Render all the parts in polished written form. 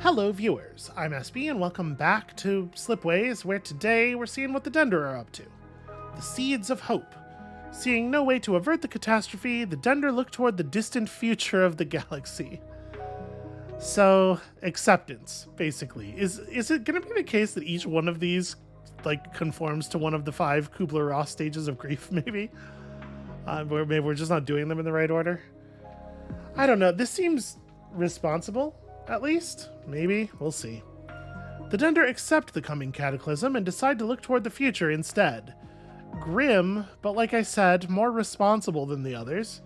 Hello viewers, I'm SB and welcome back to Slipways, where today we're seeing what the Dender are up to. The Seeds of Hope. Seeing no way to avert the catastrophe, the Dender look toward the distant future of the galaxy. So, acceptance, basically. Is it going to be the case that each one of these conforms to one of the 5 Kubler-Ross stages of grief, maybe? Or maybe we're just not doing them in the right order? I don't know, this seems responsible. At least, maybe, we'll see. The Dender accept the coming cataclysm and decide to look toward the future instead. Grim, but like I said, more responsible than the others.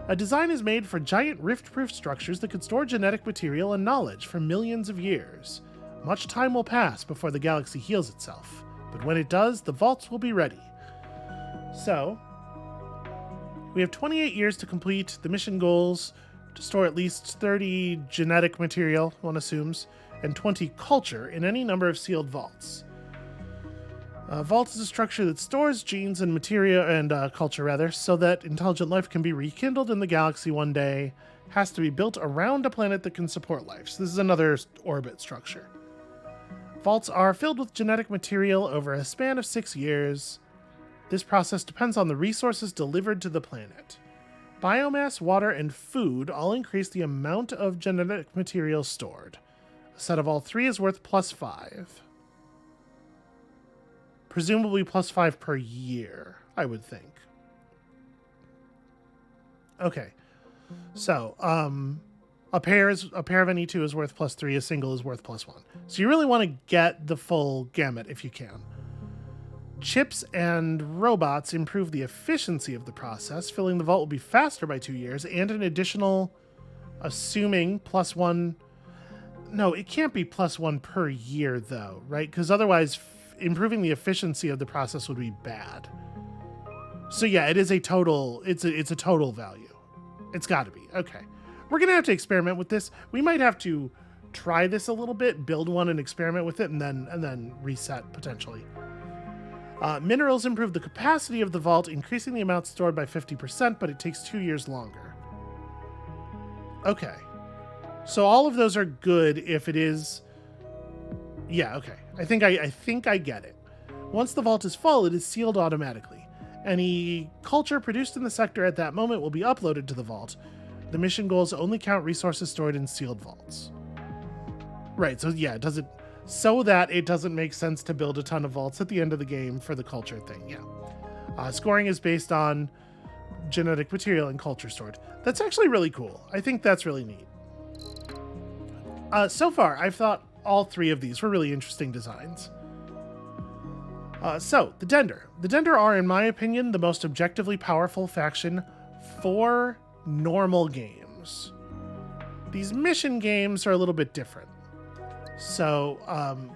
A design is made for giant rift-proof structures that could store genetic material and knowledge for millions of years. Much time will pass before the galaxy heals itself, but when it does, the vaults will be ready. So, we have 28 years to complete the mission goals, to store at least 30 genetic material, one assumes, and 20 culture in any number of sealed vaults. A vault is a structure that stores genes and materia and culture, so that intelligent life can be rekindled in the galaxy one day. Has to be built around a planet that can support life. So this is another orbit structure. Vaults are filled with genetic material over a span of 6 years. This process depends on the resources delivered to the planet. Biomass, water, and food all increase the amount of genetic material stored. A set of all 3 is worth +5. Presumably +5 per year, I would think. Okay. So, a pair of any 2 is worth +3, a single is worth +1. So you really want to get the full gamut if you can. Chips and robots improve the efficiency of the process. Filling the vault will be faster by 2 years, and an additional, assuming +1... No, it can't be +1 per year, though, right? Because otherwise, improving the efficiency of the process would be bad. So yeah, it is a total... It's a total value. It's got to be. Okay. We're going to have to experiment with this. We might have to try this a little bit, build one and experiment with it, and then reset, potentially. Minerals improve the capacity of the vault, increasing the amount stored by 50%, but it takes 2 years longer. Okay. So all of those are good if it is... Yeah, okay. I think I get it. Once the vault is full, it is sealed automatically. Any culture produced in the sector at that moment will be uploaded to the vault. The mission goals only count resources stored in sealed vaults. Right, so yeah, so that it doesn't make sense to build a ton of vaults at the end of the game for the culture thing, yeah. Scoring is based on genetic material and culture stored. That's actually really cool. I think that's really neat. So far, I've thought all 3 of these were really interesting designs. So, the Dender. The Dender are, in my opinion, the most objectively powerful faction for normal games. These mission games are a little bit different. So,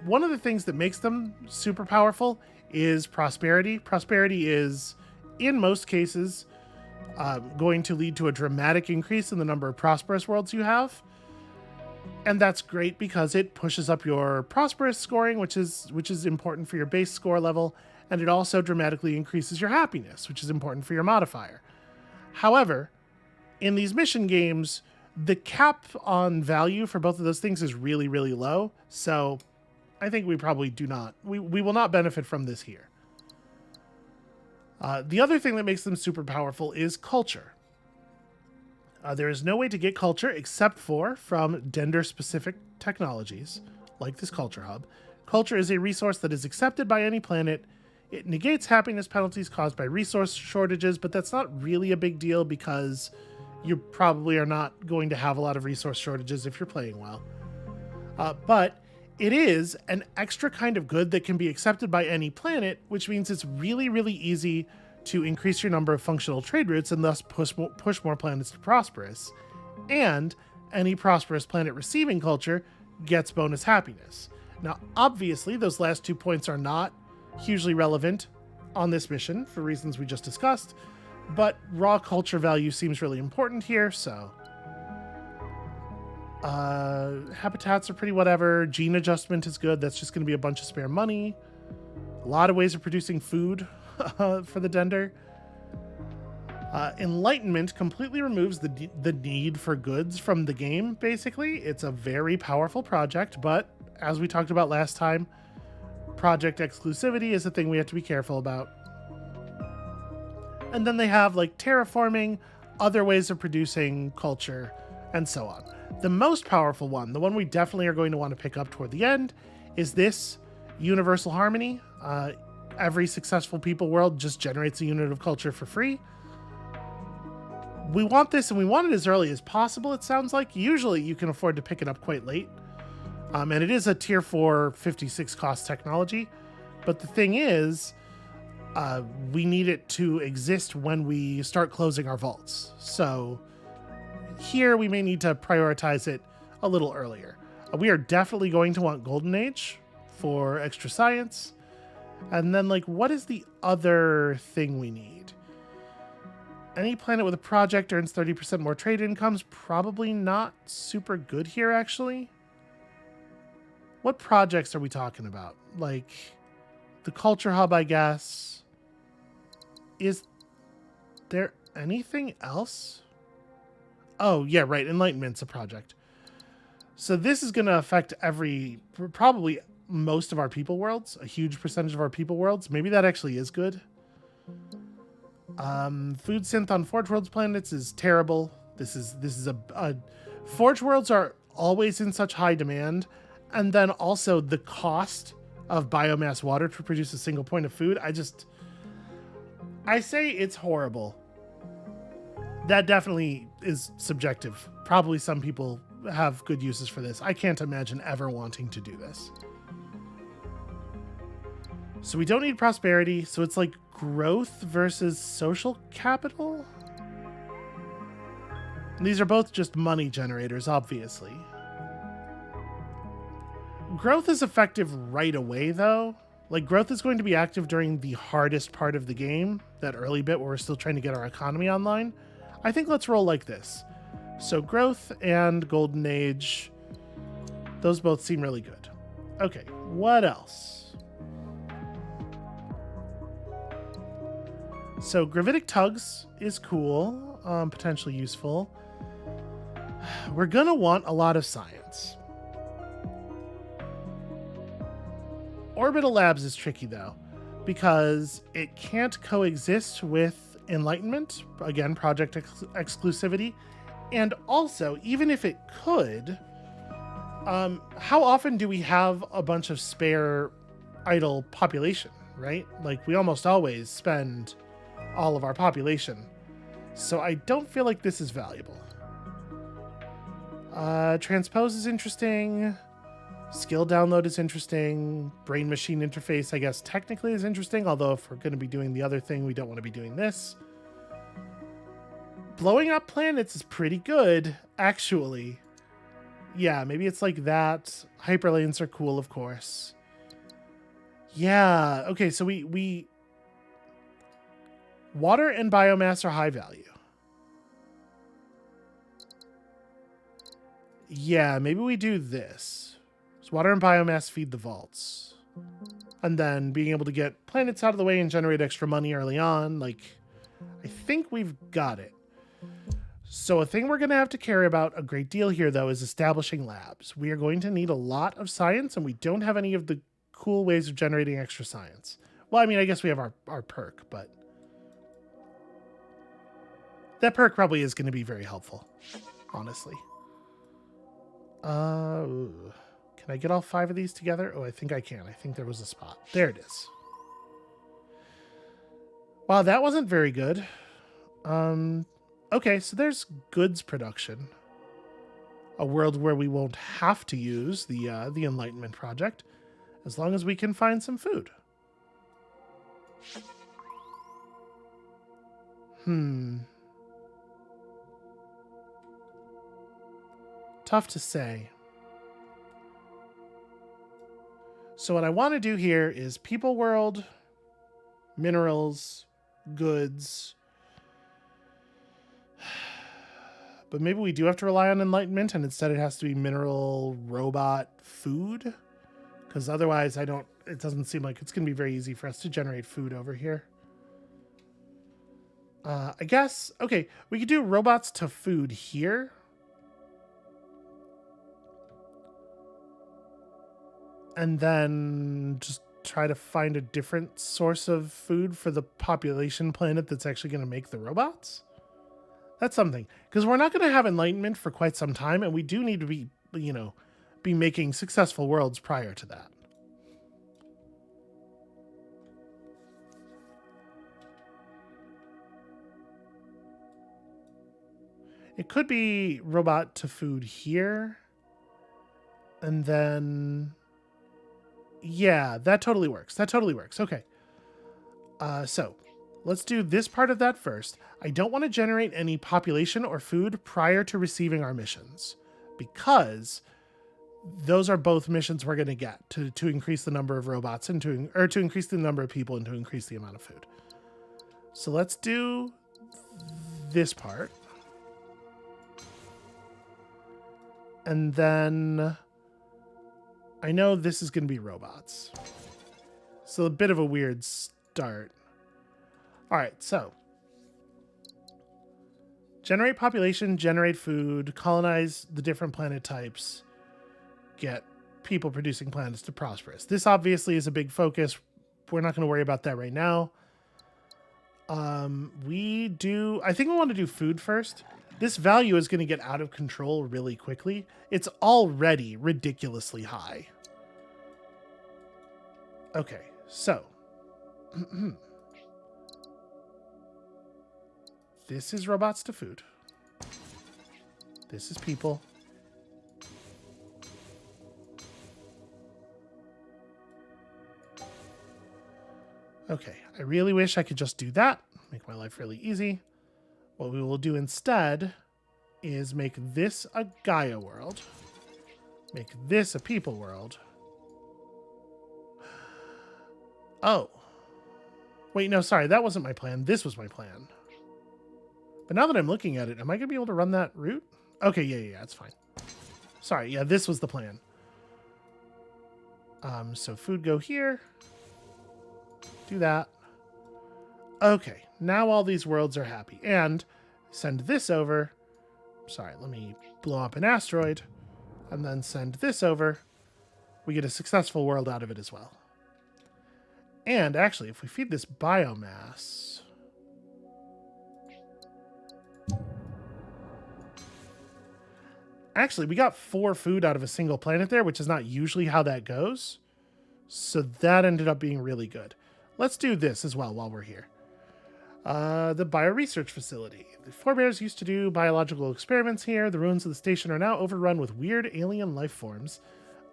one of the things that makes them super powerful is prosperity. Prosperity is, in most cases, going to lead to a dramatic increase in the number of prosperous worlds you have. And that's great because it pushes up your prosperous scoring, which is important for your base score level, and it also dramatically increases your happiness, which is important for your modifier. However, in these mission games, the cap on value for both of those things is really, really low. So I think we probably we will not benefit from this here. The other thing that makes them super powerful is culture. There is no way to get culture except from Dender-specific technologies, like this culture hub. Culture is a resource that is accepted by any planet. It negates happiness penalties caused by resource shortages, but that's not really a big deal because you probably are not going to have a lot of resource shortages if you're playing well. But it is an extra kind of good that can be accepted by any planet, which means it's really, really easy to increase your number of functional trade routes and thus push more planets to prosperous. And any prosperous planet receiving culture gets bonus happiness. Now, obviously, those last 2 points are not hugely relevant on this mission for reasons we just discussed, but raw culture value seems really important here, so... habitats are pretty whatever. Gene adjustment is good. That's just going to be a bunch of spare money. A lot of ways of producing food for the Dender. Enlightenment completely removes the need for goods from the game, basically. It's a very powerful project, but as we talked about last time, project exclusivity is a thing we have to be careful about. And then they have like terraforming, other ways of producing culture, and so on. The most powerful one, the one we definitely are going to want to pick up toward the end, is this universal harmony. Every successful people world just generates a unit of culture for free. We want this, and we want it as early as possible, it sounds like. Usually you can afford to pick it up quite late. And it is a tier 4 56 cost technology. But the thing is, we need it to exist when we start closing our vaults. So here we may need to prioritize it a little earlier. We are definitely going to want Golden Age for extra science. And then, like, what is the other thing we need? Any planet with a project earns 30% more trade incomes. Probably not super good here, actually. What projects are we talking about? Like, the Culture Hub, I guess. Is there anything else? Oh, yeah, right. Enlightenment's a project. So this is going to affect probably most of our people worlds. A huge percentage of our people worlds. Maybe that actually is good. Food synth on Forge Worlds planets is terrible. This is a Forge Worlds are always in such high demand, and then also the cost of biomass water to produce a single point of food. I say it's horrible. That definitely is subjective. Probably some people have good uses for this. I can't imagine ever wanting to do this. So we don't need prosperity. So it's like growth versus social capital. And these are both just money generators, obviously. Growth is effective right away, though. Like, growth is going to be active during the hardest part of the game, that early bit where we're still trying to get our economy online. I think let's roll like this. So growth and Golden Age, those both seem really good. Okay, what else? So gravitic tugs is cool, potentially useful. We're gonna want a lot of science. Orbital Labs is tricky though, because it can't coexist with Enlightenment. Again, project exclusivity. And also, even if it could, how often do we have a bunch of spare idle population, right? Like, we almost always spend all of our population. So I don't feel like this is valuable. Transpose is interesting. Skill download is interesting. Brain machine interface, I guess, technically is interesting. Although if we're going to be doing the other thing, we don't want to be doing this. Blowing up planets is pretty good, actually. Yeah, maybe it's like that. Hyperlanes are cool, of course. Yeah, okay, so we water and biomass are high value. Yeah, maybe we do this. So water and biomass feed the vaults. And then being able to get planets out of the way and generate extra money early on. Like, I think we've got it. So a thing we're going to have to care about a great deal here, though, is establishing labs. We are going to need a lot of science, and we don't have any of the cool ways of generating extra science. Well, I mean, I guess we have our perk, but that perk probably is going to be very helpful, honestly. Can I get all 5 of these together? Oh, I think I can. I think there was a spot. There it is. Wow, that wasn't very good. Okay, so there's goods production. A world where we won't have to use the Enlightenment project, as long as we can find some food. Tough to say. So what I want to do here is people world, minerals, goods. But maybe we do have to rely on Enlightenment, and instead it has to be mineral, robot, food. Because otherwise it doesn't seem like it's going to be very easy for us to generate food over here. I guess, okay, we could do robots to food here. And then just try to find a different source of food for the population planet that's actually going to make the robots. That's something. Because we're not going to have enlightenment for quite some time, and we do need to be, be making successful worlds prior to that. It could be robot to food here. And then... yeah, that totally works. That totally works. Okay. So let's do this part of that first. I don't want to generate any population or food prior to receiving our missions, because those are both missions we're going to get to increase the number of robots and to increase the number of people and to increase the amount of food. So let's do this part. And then I know this is going to be robots. So a bit of a weird start. All right, so generate population, generate food, colonize the different planet types, get people producing planets to prosperous. This obviously is a big focus. We're not going to worry about that right now. I think we want to do food first. This value is going to get out of control really quickly. It's already ridiculously high. Okay, so this is robots to food. This is people. Okay, I really wish I could just do that. Make my life really easy. What we will do instead is make this a Gaia world. Make this a people world. Oh. Wait, no, sorry, that wasn't my plan. This was my plan. But now that I'm looking at it, am I going to be able to run that route? Okay, yeah, it's fine. Sorry, yeah, this was the plan. So food go here. Do that. Okay, now all these worlds are happy. And send this over. Sorry, let me blow up an asteroid. And then send this over. We get a successful world out of it as well. And actually, if we feed this biomass... actually, we got 4 food out of a single planet there, which is not usually how that goes. So that ended up being really good. Let's do this as well while we're here. The bioresearch facility. The forebears used to do biological experiments here. The ruins of the station are now overrun with weird alien life forms.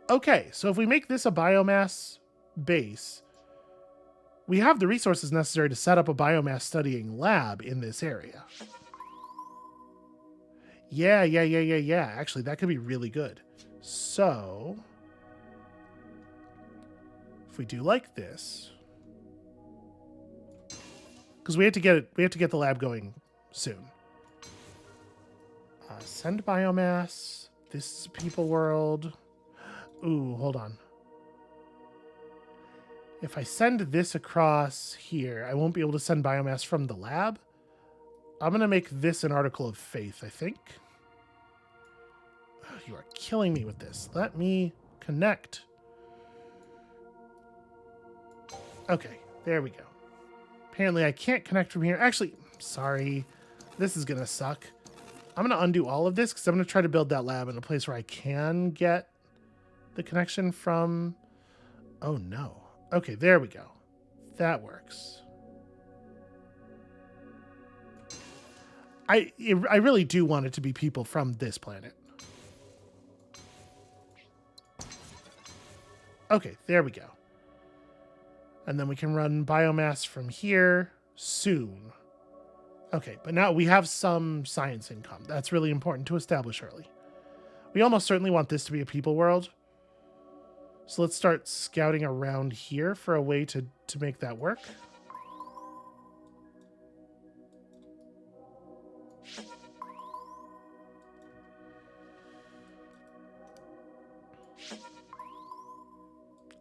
Okay, so if we make this a biomass base, we have the resources necessary to set up a biomass studying lab in this area. Yeah. Actually, that could be really good. So, if we do like this, because we have to get the lab going soon. Send biomass. This is people world. Ooh, hold on. If I send this across here, I won't be able to send biomass from the lab. I'm going to make this an article of faith, I think. You are killing me with this. Let me connect. Okay, there we go. Apparently I can't connect from here. Actually, sorry. This is going to suck. I'm going to undo all of this because I'm going to try to build that lab in a place where I can get the connection from... oh, no. Okay, there we go. That works. I really do want it to be people from this planet. Okay, there we go. And then we can run biomass from here soon. Okay, but now we have some science income. That's really important to establish early. We almost certainly want this to be a people world. So let's start scouting around here for a way to make that work.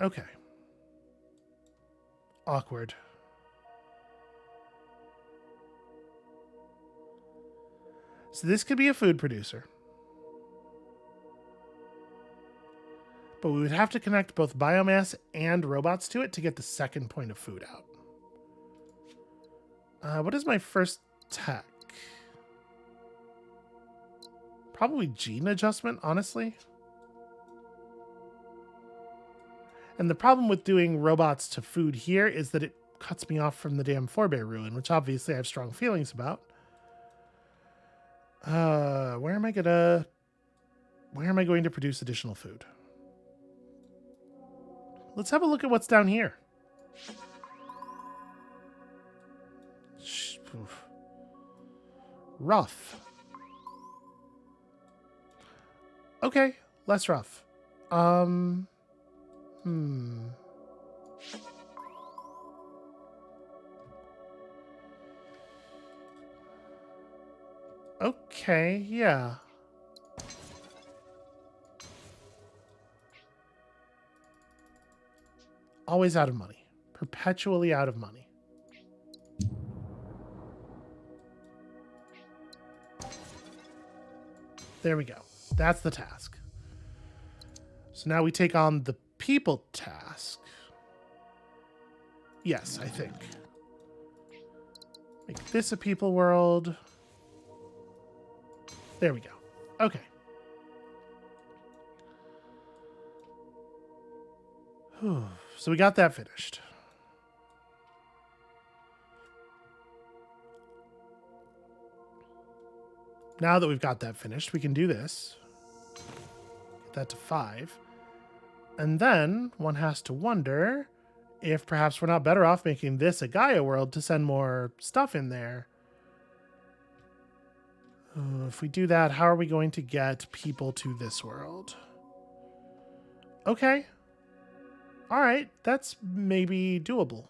Okay. Awkward. So this could be a food producer. But we would have to connect both biomass and robots to it to get the second point of food out. What is my first tech? Probably gene adjustment, honestly. And the problem with doing robots to food here is that it cuts me off from the damn forebear ruin, which obviously I have strong feelings about. Where am I going to produce additional food? Let's have a look at what's down here. Rough. Okay, less rough. Okay, yeah. Always out of money. Perpetually out of money. There we go. That's the task. So now we take on the people task. Yes, I think. Make this a people world. There we go. Okay. So we got that finished. Now that we've got that finished, we can do this. Get that to 5. And then one has to wonder if perhaps we're not better off making this a Gaia world to send more stuff in there. If we do that, how are we going to get people to this world? Okay. All right. That's maybe doable.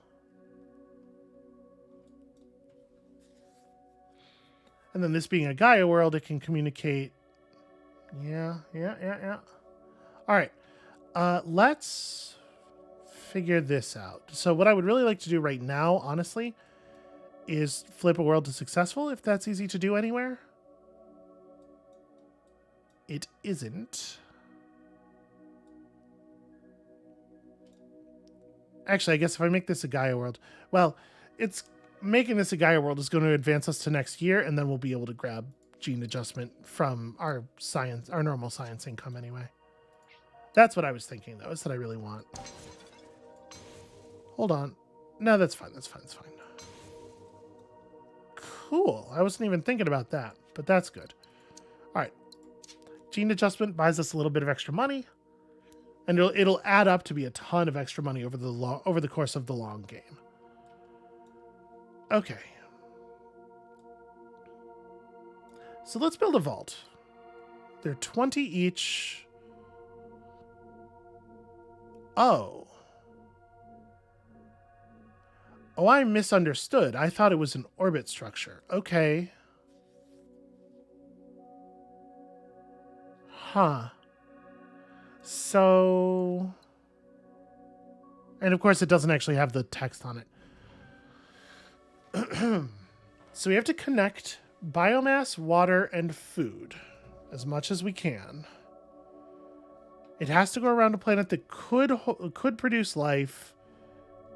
And then this being a Gaia world, it can communicate. Yeah. All right. Let's figure this out. So what I would really like to do right now, honestly, is flip a world to successful, if that's easy to do anywhere. It isn't. Actually, I guess if I make this a Gaia world, well, it's making this a Gaia world is going to advance us to next year, and then we'll be able to grab gene adjustment from our normal science income anyway. That's what I was thinking, though. Is that I really want. Hold on. No, that's fine. That's fine. That's fine. Cool. I wasn't even thinking about that, but that's good. All right. Gene adjustment buys us a little bit of extra money, and it'll add up to be a ton of extra money over the course of the long game. Okay. So let's build a vault. They're 20 each. Oh. Oh, I misunderstood. I thought it was an orbit structure. Okay. Huh. So... And of course it doesn't actually have the text on it. So we have to connect biomass, water, and food as much as we can. It has to go around a planet that could produce life,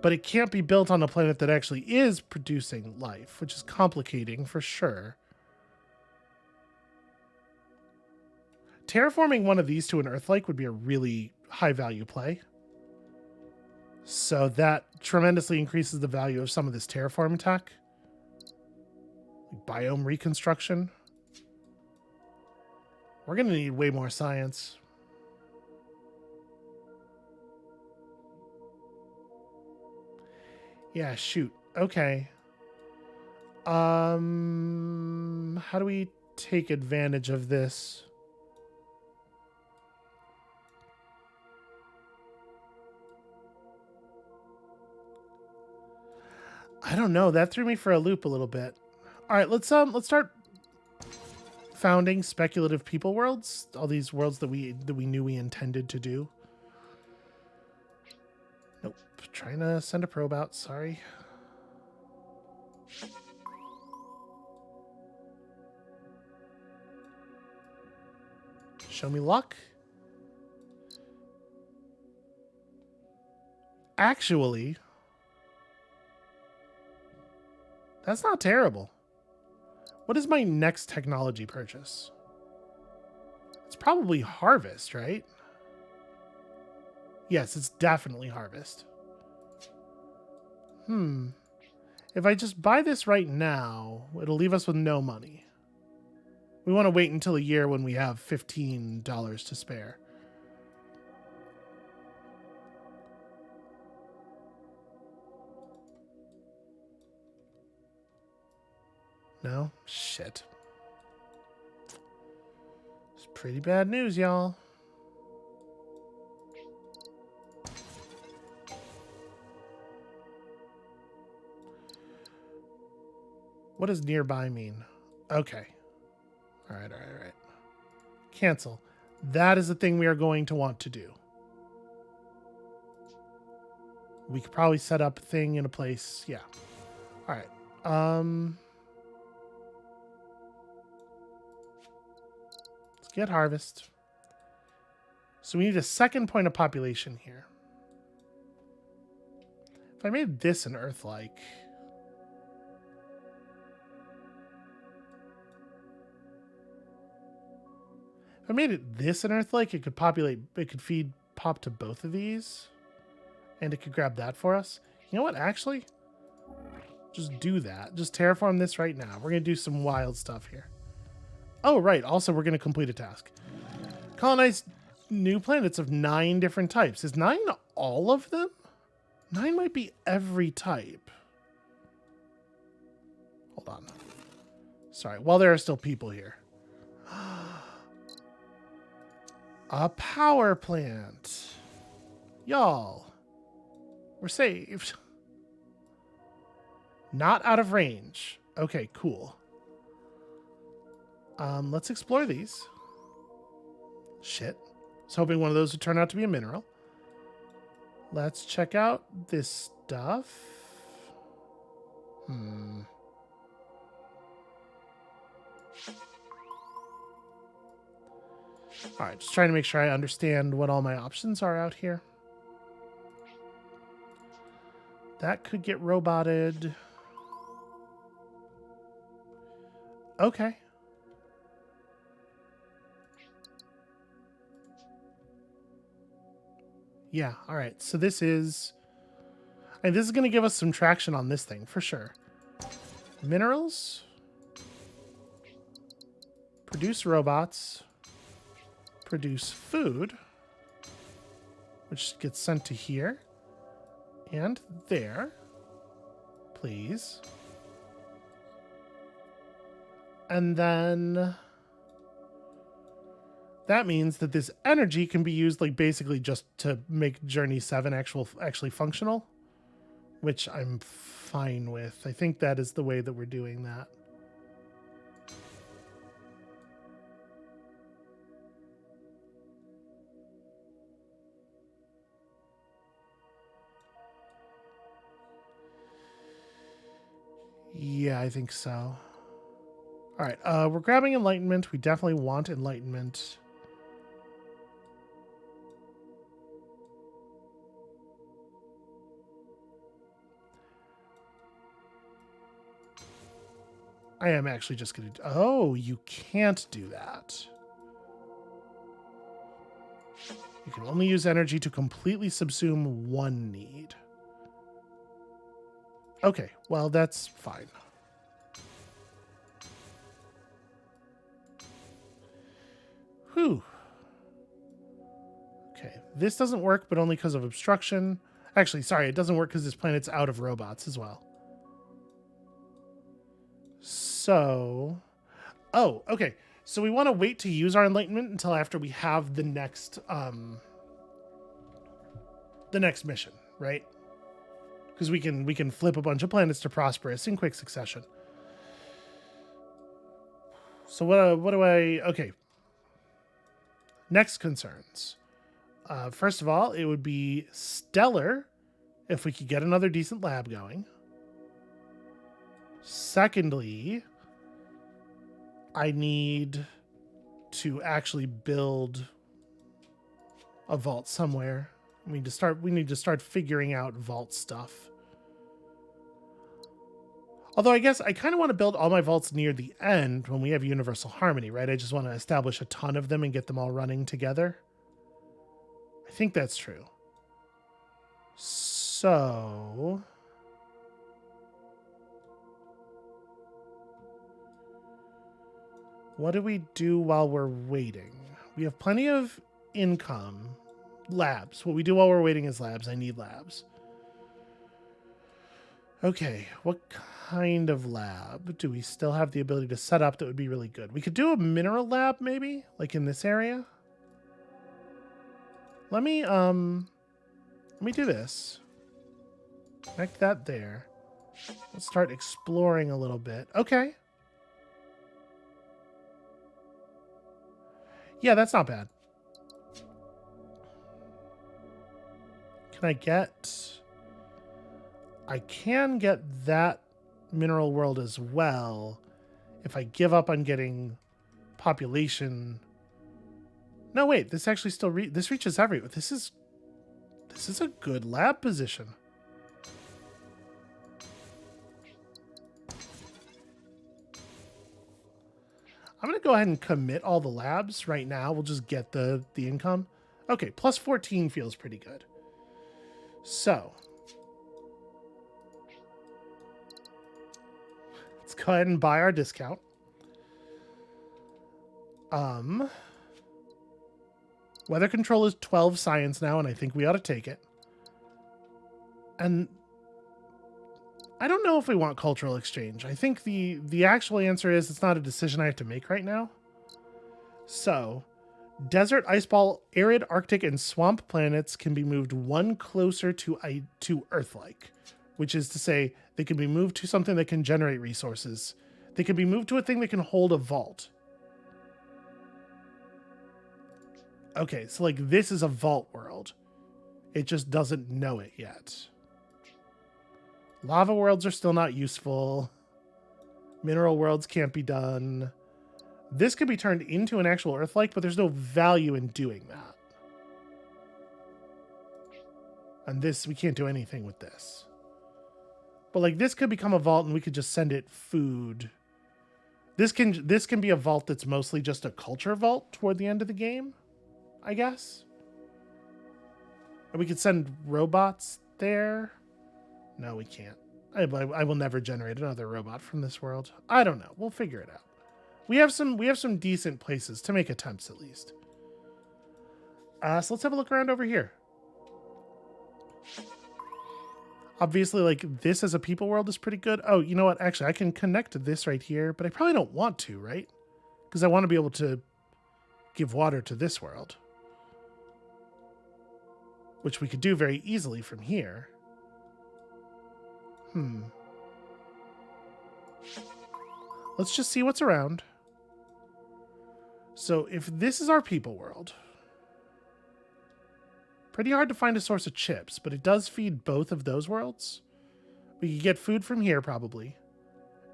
but it can't be built on a planet that actually is producing life, which is complicating for sure. Terraforming one of these to an Earth-like would be a really high-value play. So that tremendously increases the value of some of this terraform tech. Biome reconstruction. We're going to need way more science. Yeah, shoot. Okay. How do we take advantage of this? I don't know. That threw me for a loop a little bit. All right, let's start founding speculative people worlds. All these worlds that we knew we intended to do. Nope. Trying to send a probe out. Sorry. Show me luck. Actually, that's not terrible. What is my next technology purchase? It's probably harvest, right? Yes, it's definitely harvest. If I just buy this right now, it'll leave us with no money. We want to wait until a year when we have $15 to spare. No? Shit. It's pretty bad news, y'all. What does nearby mean? Okay. All right. Cancel. That is the thing we are going to want to do. We could probably set up a thing in a place. Yeah. All right. Let's get harvest. So we need a second point of population here. If I made this an Earth-like... If I made it this an Earth-like, it could populate, it could feed pop to both of these. And it could grab that for us. You know what, actually? Just do that. Just terraform this right now. We're going to do some wild stuff here. Oh, right. Also, we're going to complete a task. Colonize new planets of 9 different types. Is 9 all of them? 9 might be every type. Hold on. Sorry. While there are still people here. A power plant. Y'all. We're saved. Not out of range. Okay, cool. Let's explore these. Shit. I was hoping one of those would turn out to be a mineral. Let's check out this stuff. All right, just trying to make sure I understand what all my options are out here. That could get roboted. Okay. Yeah, all right. So this is... And this is going to give us some traction on this thing, for sure. Minerals. Produce robots. Produce food. Which gets sent to here. And there. Please. And then... that means that this energy can be used like basically just to make Journey 7 actually functional, which I'm fine with. I think that is the way that we're doing that. Yeah, I think so. All right, we're grabbing enlightenment. We definitely want enlightenment. I am actually just going to... Oh, you can't do that. You can only use energy to completely subsume one need. Okay, well, that's fine. Whew. Okay, this doesn't work, but only because of obstruction. Actually, sorry, it doesn't work because this planet's out of robots as well. So... Oh, okay. So we want to wait to use our enlightenment until after we have the next mission, right? Because we can flip a bunch of planets to prosperous in quick succession. So what do I... Okay. Next concerns. First of all, it would be stellar if we could get another decent lab going. Secondly, I need to actually build a vault somewhere. We need to start figuring out vault stuff. Although I guess I kind of want to build all my vaults near the end when we have universal harmony, right? I just want to establish a ton of them and get them all running together. I think that's true. So... what do we do while we're waiting? We have plenty of income. Labs. What we do while we're waiting is labs. I need labs. Okay, what kind of lab do we still have the ability to set up that would be really good? We could do a mineral lab, maybe? Like in this area? Let me do this. Connect that there. Let's start exploring a little bit. Okay. Yeah, that's not bad. Can I get... I can get that mineral world as well if I give up on getting population. No, wait, this actually still this reaches everywhere. This is a good lab position. I'm going to go ahead and commit all the labs right now. We'll just get the income. Okay, plus 14 feels pretty good. So, let's go ahead and buy our discount. Weather control is 12 science now, and I think we ought to take it. And I don't know if we want cultural exchange. I think the actual answer is it's not a decision I have to make right now. So, desert, iceball, arid, arctic, and swamp planets can be moved one closer to Earth-like, which is to say they can be moved to something that can generate resources. They can be moved to a thing that can hold a vault. Okay, so like this is a vault world. It just doesn't know it yet. Lava worlds are still not useful. Mineral worlds can't be done. This could be turned into an actual Earth-like, but there's no value in doing that. And this, we can't do anything with this. But like this could become a vault and we could just send it food. This can be a vault that's mostly just a culture vault toward the end of the game, I guess. And we could send robots there. No, we can't. I will never generate another robot from this world. I don't know. We'll figure it out. We have some decent places to make attempts at least. So let's have a look around over here. Obviously, like this as a people world is pretty good. Oh, you know what? Actually, I can connect to this right here, but I probably don't want to, right? Because I want to be able to give water to this world, which we could do very easily from here. Let's just see what's around. So if this is our people world, pretty hard to find a source of chips, but it does feed both of those worlds. We could get food from here probably,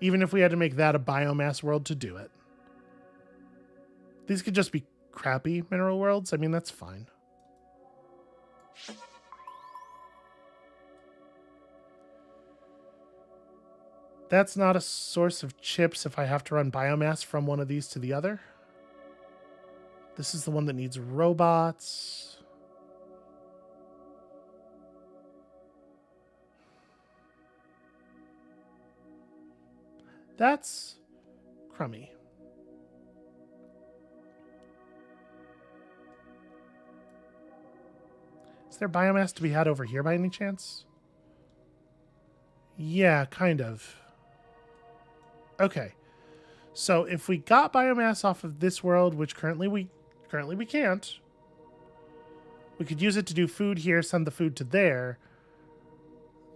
even if we had to make that a biomass world to do it. These could just be crappy mineral worlds. I mean, that's fine. That's not a source of chips if I have to run biomass from one of these to the other. This is the one that needs robots. That's crummy. Is there biomass to be had over here by any chance? Yeah, kind of. Okay, so if we got biomass off of this world, which currently we can't, we could use it to do food here, send the food to there,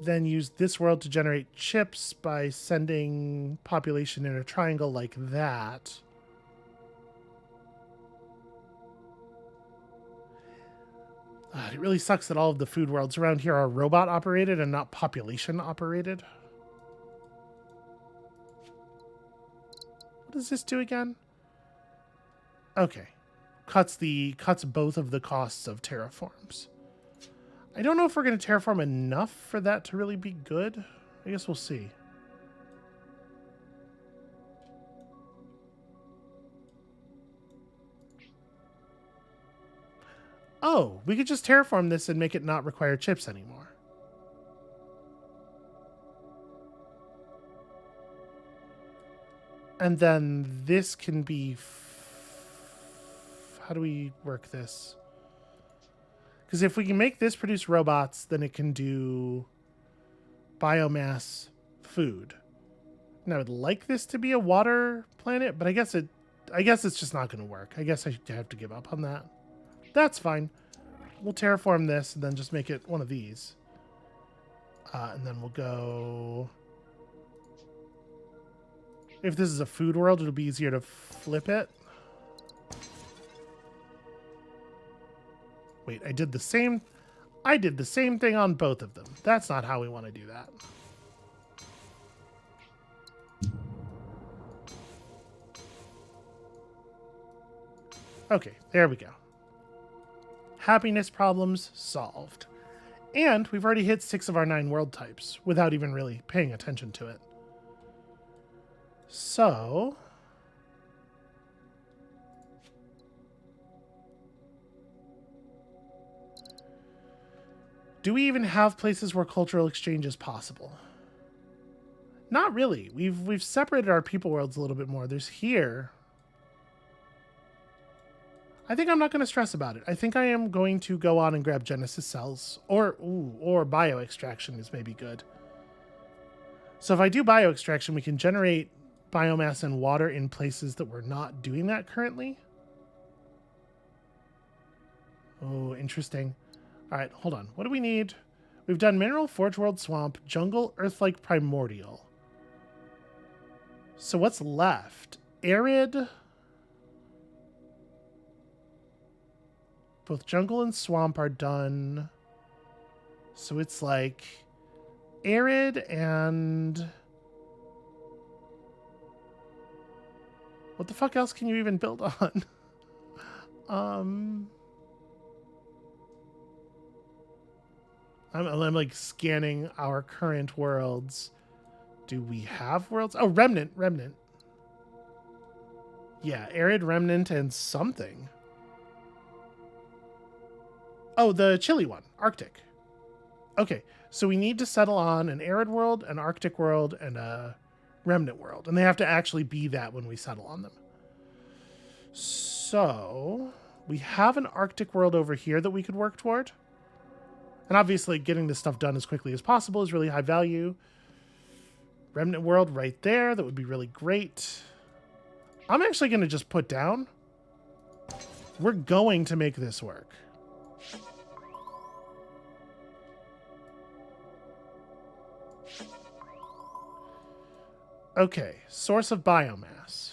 then use this world to generate chips by sending population in a triangle like that. It really sucks that all of the food worlds around here are robot operated and not population operated. What does this do again? Okay. Cuts both of the costs of terraforms. I don't know if we're going to terraform enough for that to really be good. I guess we'll see. Oh, we could just terraform this and make it not require chips anymore. And then this can be... How do we work this? Because if we can make this produce robots, then it can do biomass food. And I would like this to be a water planet, but I guess it's just not going to work. I guess I have to give up on that. That's fine. We'll terraform this and then just make it one of these. And then we'll go... If this is a food world, it'll be easier to flip it. Wait, I did the same thing on both of them. That's not how we want to do that. Okay, there we go. Happiness problems solved. And we've already hit 6 of our 9 world types without even really paying attention to it. So... do we even have places where cultural exchange is possible? Not really. We've separated our people worlds a little bit more. There's here. I think I'm not going to stress about it. I think I am going to go on and grab Genesis cells. Or bio extraction is maybe good. So if I do bio extraction, we can generate biomass and water in places that we're not doing that currently. Oh, interesting. All right, hold on. What do we need? We've done mineral, forge world, swamp, jungle, earth-like, primordial. So what's left? Arid. Both jungle and swamp are done. So it's like arid and... what the fuck else can you even build on? I'm like scanning our current worlds. Do we have worlds? Oh, Remnant. Yeah, Arid, Remnant, and something. Oh, the chilly one. Arctic. Okay, so we need to settle on an Arid world, an Arctic world, and a Remnant world. And they have to actually be that when we settle on them. So, we have an Arctic world over here that we could work toward. And obviously, getting this stuff done as quickly as possible is really high value. Remnant world right there. That would be really great. I'm actually going to just put down. We're going to make this work. Okay. Source of biomass.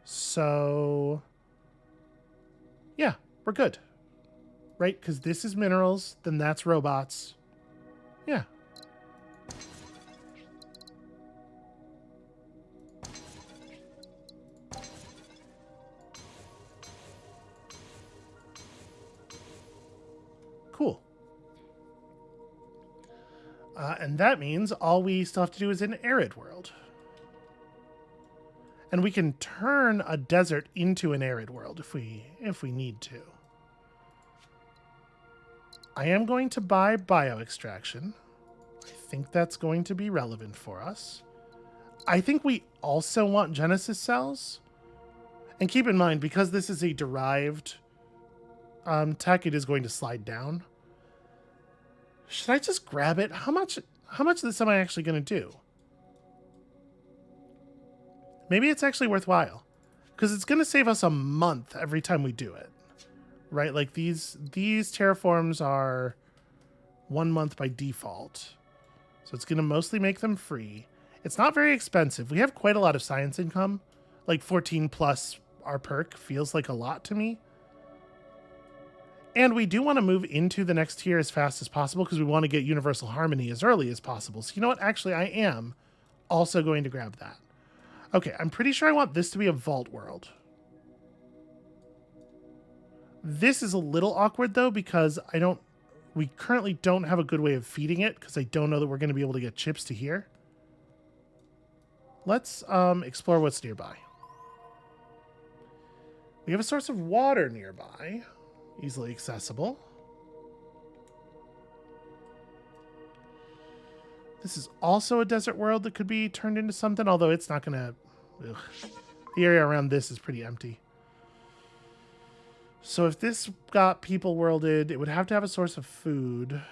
So, yeah, we're good. Right? Because this is minerals, then that's robots. Yeah. Cool. And that means all we still have to do is an arid world. And we can turn a desert into an arid world if we need to. I am going to buy bio extraction. I think that's going to be relevant for us. I think we also want Genesis cells. And keep in mind, because this is a derived tech, it is going to slide down. Should I just grab it? How much of this am I actually going to do? Maybe it's actually worthwhile. Because it's going to save us a month every time we do it. Right? Like these terraforms are 1 month by default. So it's going to mostly make them free. It's not very expensive. We have quite a lot of science income. Like 14 plus our perk feels like a lot to me. And we do want to move into the next tier as fast as possible because we want to get universal harmony as early as possible. So you know what? Actually, I am also going to grab that. Okay, I'm pretty sure I want this to be a vault world. This is a little awkward though, because we currently don't have a good way of feeding it, because I don't know that we're going to be able to get chips to here. Let's explore what's nearby. We have a source of water nearby, easily accessible. This is also a desert world that could be turned into something, although it's not going to... The area around this is pretty empty. So if this got people worlded, it would have to have a source of food.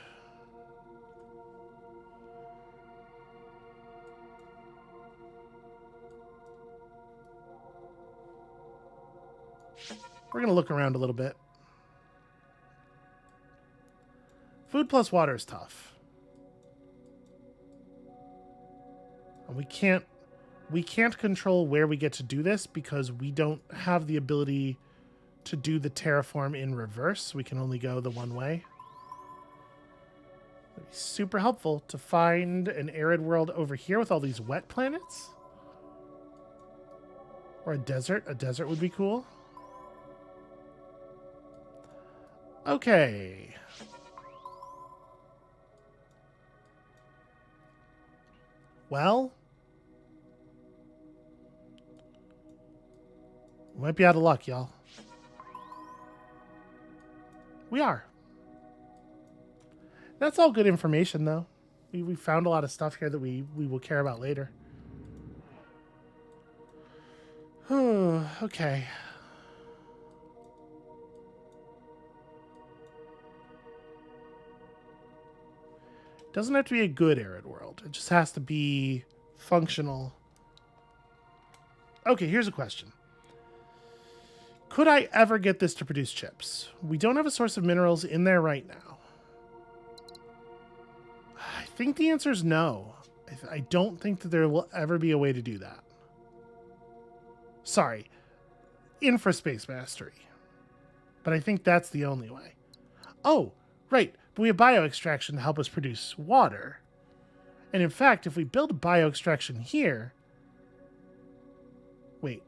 We're going to look around a little bit. Food plus water is tough. And we can't control where we get to do this because we don't have the ability to do the terraform in reverse. We can only go the one way. It'd be super helpful to find an arid world over here with all these wet planets. Or a desert. A desert would be cool. Okay. Well, we might be out of luck, y'all. We are. That's all good information, though. We found a lot of stuff here that we will care about later. Okay. Doesn't have to be a good arid world. It just has to be functional. Okay, here's a question. Could I ever get this to produce chips? We don't have a source of minerals in there right now. I think the answer is no. I don't think that there will ever be a way to do that. Sorry. Infraspace mastery. But I think that's the only way. Oh, right. But we have bioextraction to help us produce water. And in fact, if we build bioextraction here... Wait.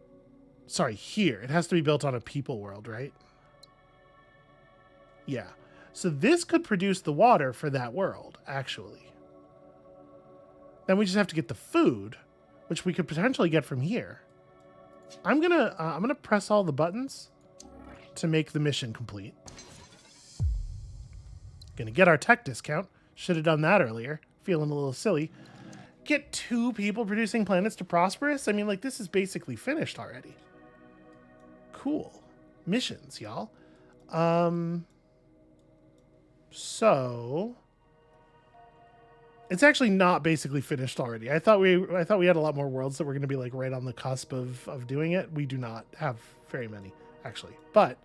Sorry, here. It has to be built on a people world, right? Yeah. So this could produce the water for that world, actually. Then we just have to get the food, which we could potentially get from here. I'm gonna press all the buttons to make the mission complete. Gonna get our tech discount. Should have done that earlier. Feeling a little silly. Get 2 people producing planets to prosperous? I mean, like, this is basically finished already. Cool. Missions, y'all. So it's actually not basically finished already. I thought we had a lot more worlds that were going to be like right on the cusp of doing it. We do not have very many, actually. But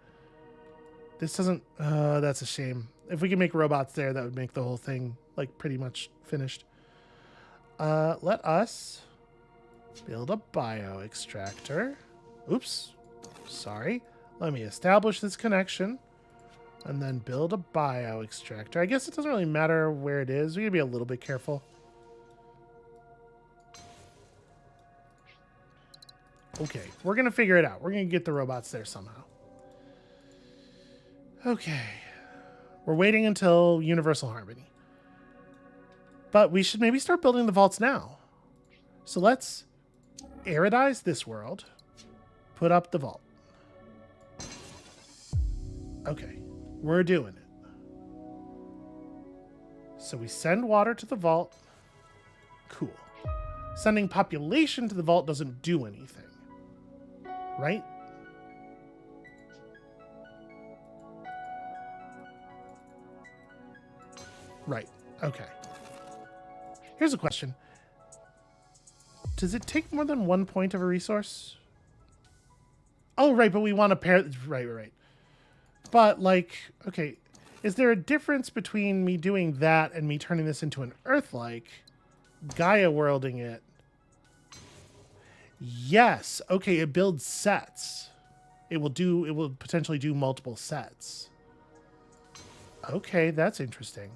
this doesn't... that's a shame. If we can make robots there, that would make the whole thing like pretty much finished. Let us build a bioextractor. Oops. Sorry. Let me establish this connection and then build a bioextractor. I guess it doesn't really matter where it is. We gotta be a little bit careful. Okay, we're gonna figure it out. We're gonna get the robots there somehow. Okay. We're waiting until Universal Harmony. But we should maybe start building the vaults now. So let's aridize this world. Put up the vault. Okay, we're doing it. So we send water to the vault. Cool. Sending population to the vault doesn't do anything. Right? Right. Okay. Here's a question. Does it take more than 1 point of a resource? Oh, right, but we want to pair... Right. But, like, okay, is there a difference between me doing that and me turning this into an Earth-like, Gaia worlding it? Yes. Okay, it builds sets. It will potentially do multiple sets. Okay, that's interesting.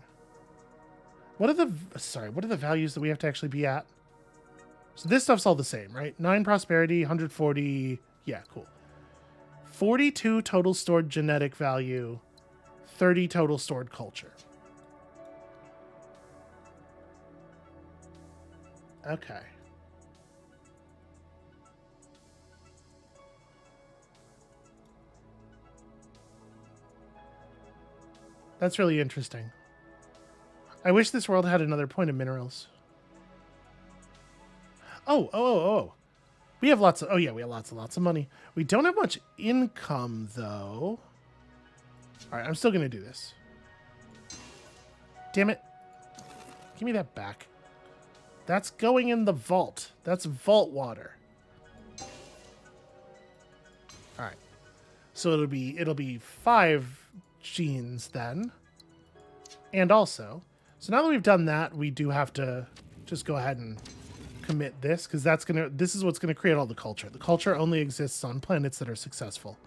What are the values that we have to actually be at? So this stuff's all the same, right? 9 prosperity, 140. Yeah, cool. 42 total stored genetic value, 30 total stored culture. Okay. That's really interesting. I wish this world had another point of minerals. Oh. We have lots of... Oh, yeah, we have lots and lots of money. We don't have much income, though. All right, I'm still going to do this. Damn it. Give me that back. That's going in the vault. That's vault water. All right. So it'll be 5 genes then. And also, so now that we've done that, we do have to just go ahead and commit this, because this is what's gonna create all the culture. The culture only exists on planets that are successful.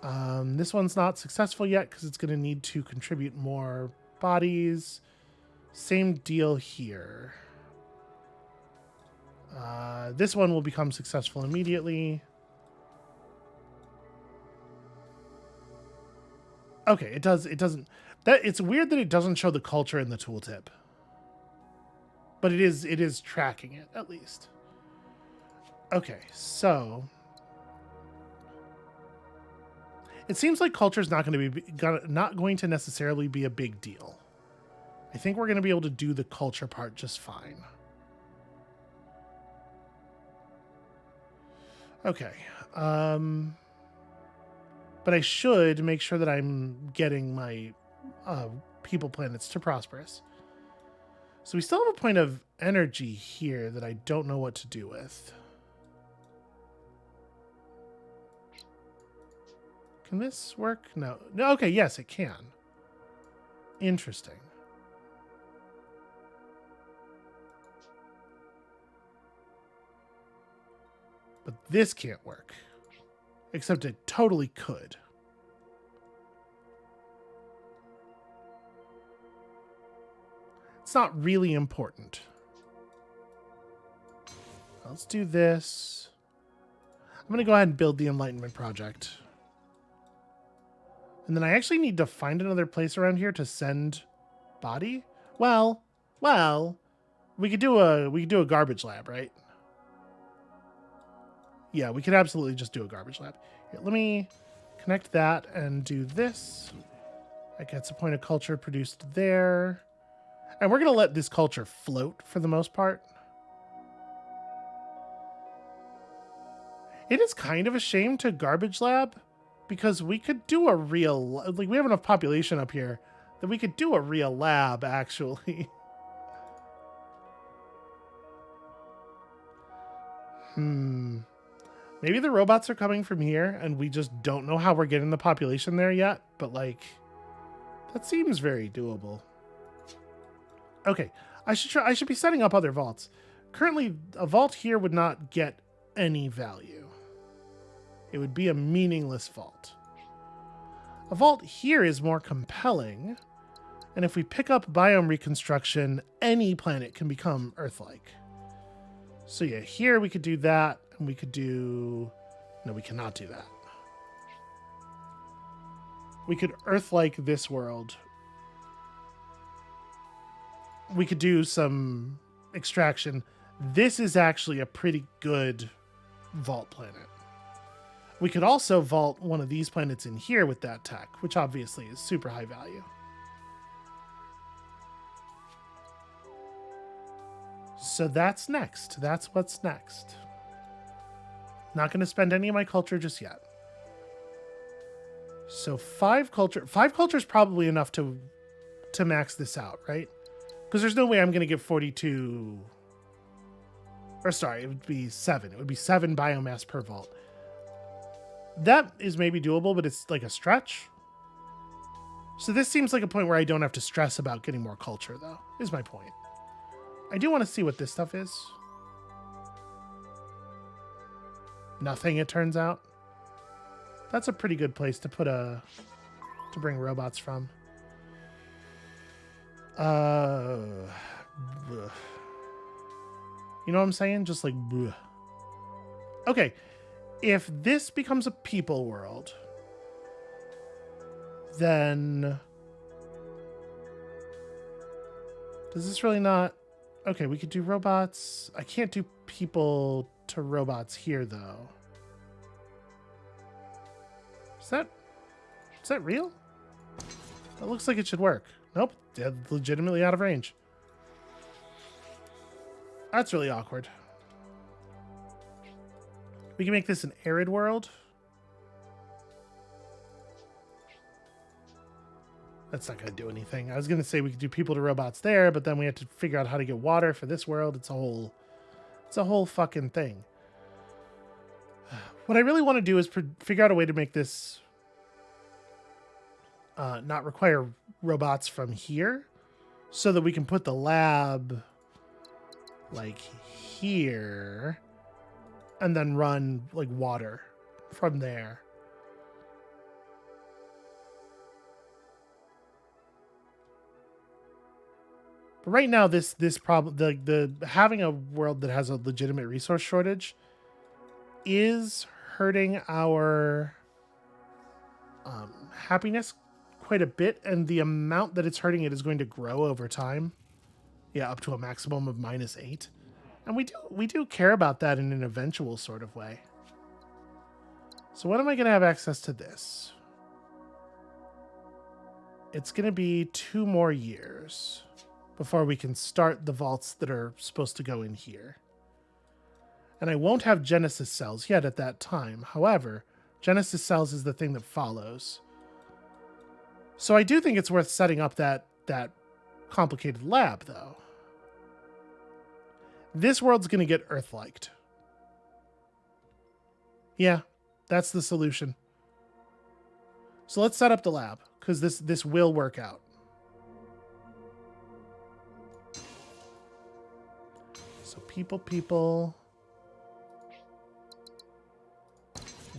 This one's not successful yet because it's gonna need to contribute more bodies. Same deal here. This one will become successful immediately. Okay, it doesn't. It's weird that it doesn't show the culture in the tooltip. But it is tracking it, at least. Okay, so it seems like culture is not going to necessarily be a big deal. I think we're going to be able to do the culture part just fine. Okay. But I should make sure that I'm getting my people planets to prosperous. So we still have a point of energy here that I don't know what to do with. Can this work? No. No. Okay. Yes, it can. Interesting. But this can't work. Except it totally could. It's not really important. Let's do this. I'm going to go ahead and build the Enlightenment Project. And then I actually need to find another place around here to send body. Well, we could do a garbage lab, right? Yeah, we could absolutely just do a garbage lab. Here, let me connect that and do this. That gets a point of culture produced there. And we're going to let this culture float for the most part. It is kind of a shame to garbage lab because we could do a real... Like, we have enough population up here that we could do a real lab, actually. Maybe the robots are coming from here and we just don't know how we're getting the population there yet. But, like, that seems very doable. Okay, I should be setting up other vaults. Currently, a vault here would not get any value. It would be a meaningless vault. A vault here is more compelling, and if we pick up biome reconstruction, any planet can become Earth-like. So yeah, here we could do that, and we could do... No, we cannot do that. We could Earth-like this world. We could do some extraction. This is actually a pretty good vault planet. We could also vault one of these planets in here with that tech, which obviously is super high value. So that's next. That's what's next. Not going to spend any of my culture just yet. So 5 culture. 5 culture is probably enough to max this out, right? Because there's no way I'm going to get 42... Or sorry, it would be 7. It would be 7 biomass per vault. That is maybe doable, but it's like a stretch. So this seems like a point where I don't have to stress about getting more culture, though, is my point. I do want to see what this stuff is. Nothing, it turns out. That's a pretty good place to put to bring robots from. You know what I'm saying? Just like, bleh. Okay. if this becomes a people world, then does this really not... Okay, we could do robots. I can't do people to robots here, though. Is that real? That looks like it should work. Nope, they're legitimately out of range. That's really awkward. We can make this an arid world. That's not going to do anything. I was going to say we could do people to robots there, but then we have to figure out how to get water for this world. It's a whole fucking thing. What I really want to do is figure out a way to make this not require robots from here, so that we can put the lab like here and then run like water from there. But right now, this problem, the having a world that has a legitimate resource shortage is hurting our happiness quite a bit, and the amount that it's hurting it is going to grow over time. Yeah, up to a maximum of -8. And we do care about that in an eventual sort of way. So when am I going to have access to this? It's going to be 2 more years before we can start the vaults that are supposed to go in here. And I won't have Genesis cells yet at that time. However, Genesis cells is the thing that follows. So I do think it's worth setting up that complicated lab, though. This world's going to get Earth-liked. Yeah, that's the solution. So let's set up the lab, because this will work out. So people,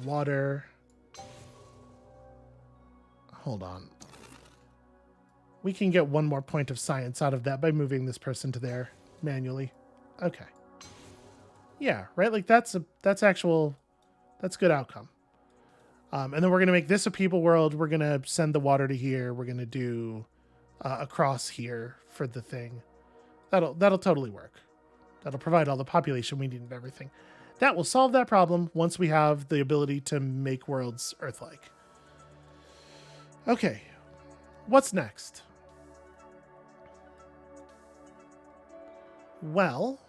water. Hold on. We can get 1 more point of science out of that by moving this person to there manually. Okay. Yeah, right? Like that's good outcome. And then we're going to make this a people world. We're going to send the water to here. We're going to do across here for the thing. That'll totally work. That'll provide all the population we need and everything. That will solve that problem once we have the ability to make worlds Earth-like. Okay. What's next? Well,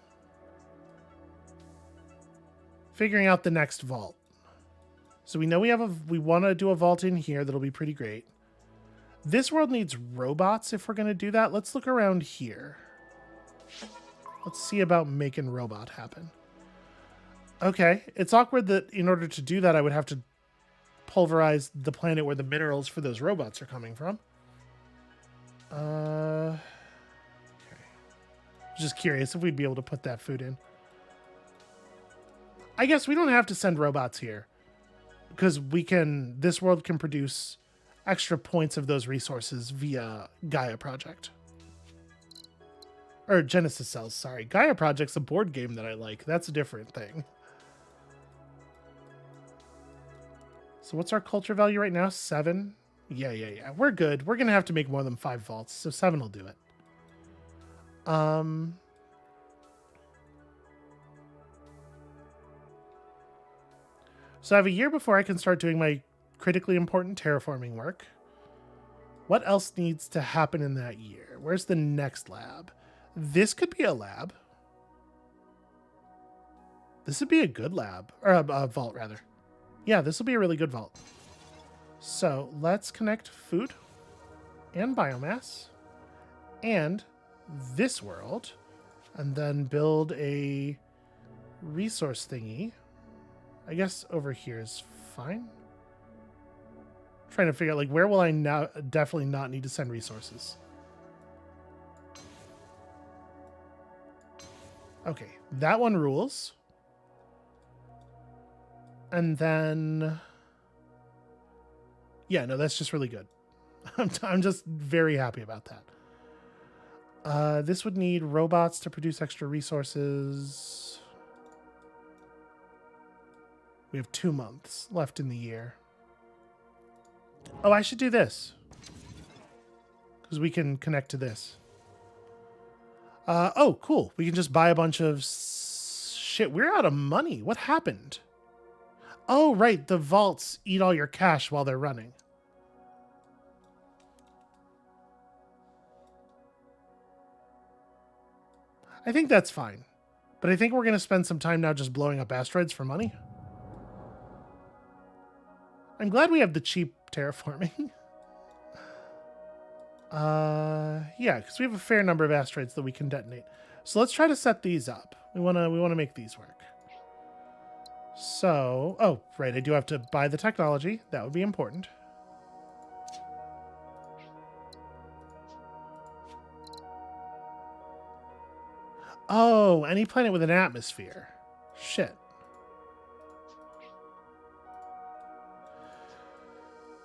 figuring out the next vault. So we know we want to do a vault in here that'll be pretty great. This world needs robots if we're going to do that. Let's look around here. Let's see about making robot happen. Okay, it's awkward that in order to do that, I would have to pulverize the planet where the minerals for those robots are coming from. Okay. Just curious if we'd be able to put that food in. I guess we don't have to send robots here, because this world can produce extra points of those resources via Gaia Project. Or Genesis cells, sorry. Gaia Project's a board game that I like. That's a different thing. So what's our culture value right now? 7? Yeah. We're good. We're going to have to make more than 5 vaults, so 7 will do it. So I have a year before I can start doing my critically important terraforming work. What else needs to happen in that year? Where's the next lab? This could be a lab. This would be a good lab. Or a vault, rather. Yeah, this will be a really good vault. So let's connect food and biomass and this world, and then build a resource thingy. I guess over here is fine. Trying to figure out, like, where will I now definitely not need to send resources? Okay, that one rules. And then... yeah, no, that's just really good. I'm just very happy about that. This would need robots to produce extra resources. We have 2 months left in the year. Oh, I should do this. Because we can connect to this. Oh, cool. We can just buy a bunch of shit. We're out of money. What happened? Oh, right. The vaults eat all your cash while they're running. I think that's fine. But I think we're going to spend some time now just blowing up asteroids for money. I'm glad we have the cheap terraforming. Yeah, because we have a fair number of asteroids that we can detonate. So let's try to set these up. We want to make these work. So, oh, right, I do have to buy the technology. That would be important. Oh, any planet with an atmosphere. Shit.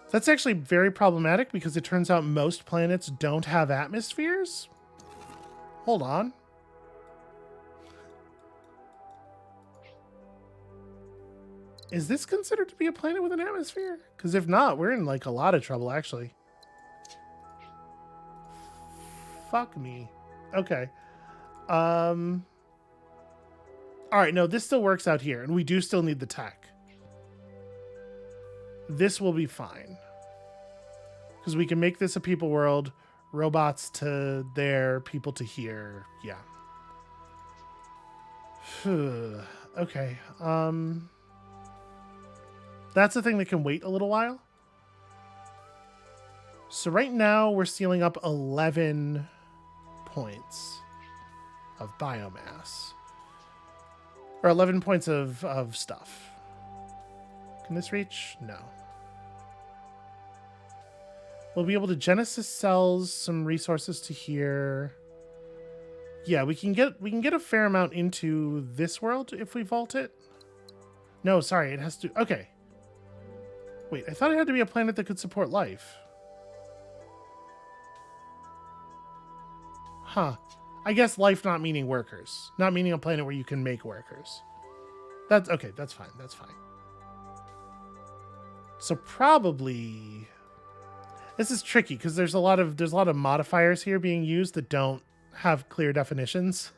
That's actually very problematic because it turns out most planets don't have atmospheres. Hold on. Is this considered to be a planet with an atmosphere? Because if not, we're in like a lot of trouble, actually. Fuck me. Okay. All right, no, this still works out here, and we do still need the tech. This will be fine. Because we can make this a people world, robots to there, people to here. Yeah. Okay. That's the thing that can wait a little while. So right now we're sealing up 11 points of biomass. Or 11 points of stuff. Can this reach? No. We'll be able to Genesis cells some resources to here. Yeah, we can get a fair amount into this world if we vault it. No, sorry, it has to. Okay. Wait, I thought it had to be a planet that could support life. Huh. I guess life not meaning workers. Not meaning a planet where you can make workers. That's okay, that's fine. That's fine. So probably this is tricky because there's a lot of modifiers here being used that don't have clear definitions.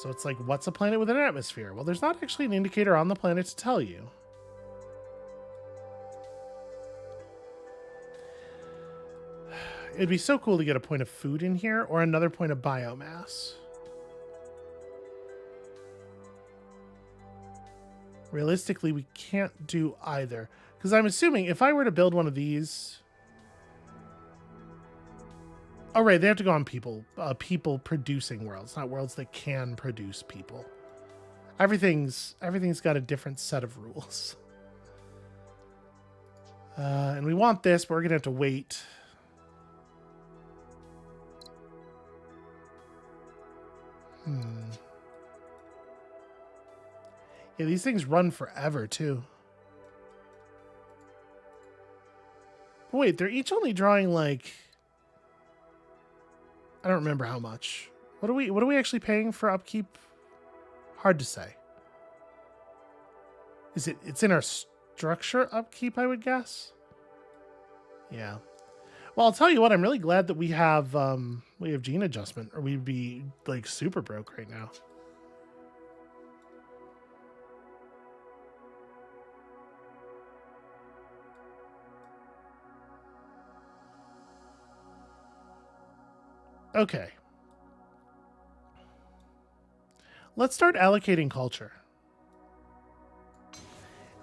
So it's like, what's a planet with an atmosphere? Well, there's not actually an indicator on the planet to tell you. It'd be so cool to get a point of food in here or another point of biomass. Realistically, we can't do either. Because I'm assuming if I were to build one of these... Oh, right, they have to go on people producing worlds, not worlds that can produce people. Everything's got a different set of rules. And we want this, but we're going to have to wait. Yeah, these things run forever, too. But wait, they're each only drawing, like... I don't remember how much. What are we actually paying for upkeep? Hard to say. It's in our structure upkeep, I would guess? Yeah. Well, I'll tell you what, I'm really glad that we have gene adjustment, or we'd be, like, super broke right now. Okay. Let's start allocating culture.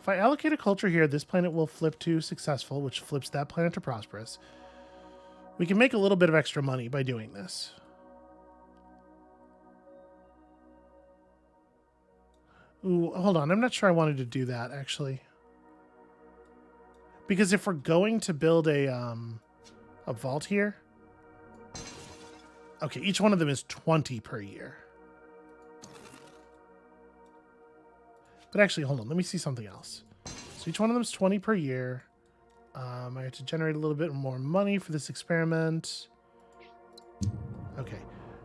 If I allocate a culture here, this planet will flip to successful, which flips that planet to prosperous. We can make a little bit of extra money by doing this. Ooh, hold on. I'm not sure I wanted to do that, actually. Because if we're going to build a vault here... Okay, each one of them is 20 per year. But actually, hold on. Let me see something else. So each one of them is 20 per year. I have to generate a little bit more money for this experiment. Okay.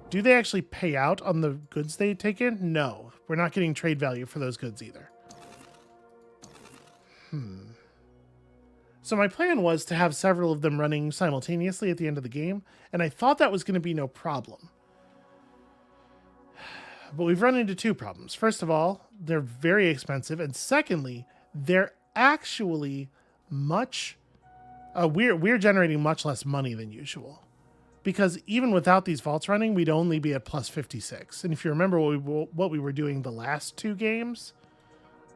Do they actually pay out on the goods they take in? No. We're not getting trade value for those goods either. So my plan was to have several of them running simultaneously at the end of the game, and I thought that was going to be no problem. But we've run into two problems. First of all, they're very expensive, and secondly, they're actually much... we're generating much less money than usual. Because even without these vaults running, we'd only be at plus 56. And if you remember what we were doing the last two games,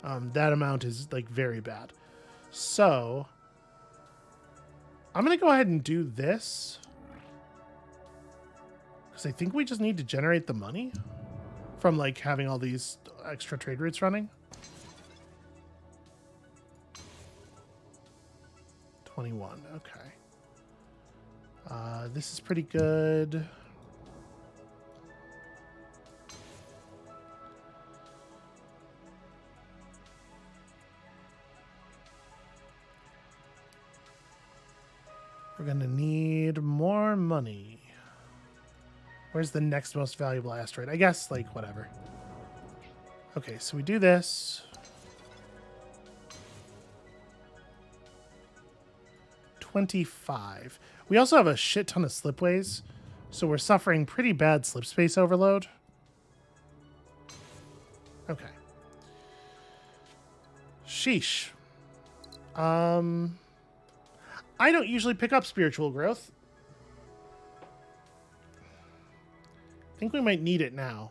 that amount is like very bad. So I'm going to go ahead and do this. Because I think we just need to generate the money from like having all these extra trade routes running. 21, okay. This is pretty good. We're gonna need more money. Where's the next most valuable asteroid? I guess, like, whatever. Okay, so we do this. 25. We also have a shit ton of slipways, so we're suffering pretty bad slip space overload. Okay. Sheesh. I don't usually pick up spiritual growth. I think we might need it now.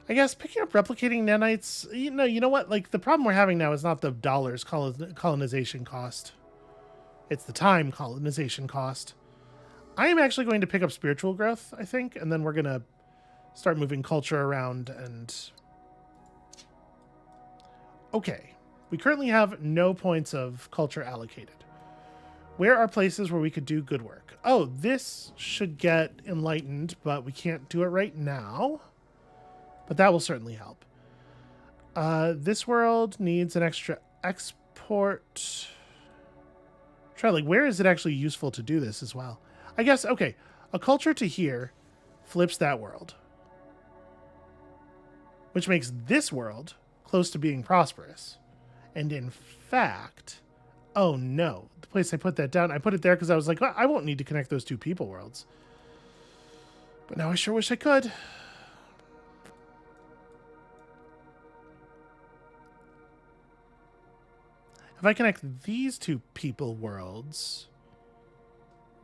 I guess picking up replicating nanites, you know what? Like, the problem we're having now is not the dollars colonization cost. It's the time colonization cost. I am actually going to pick up spiritual growth, I think, and then we're going to start moving culture around and... Okay. We currently have no points of culture allocated. Where are places where we could do good work? Oh, this should get enlightened, but we can't do it right now. But that will certainly help. This world needs an extra export... Try, like, where is it actually useful to do this as well? I guess, okay, a culture to here flips that world. Which makes this world close to being prosperous. And in fact, oh no, the place I put that down, I put it there because I was like, well, I won't need to connect those two people worlds. But now I sure wish I could. If I connect these two people worlds,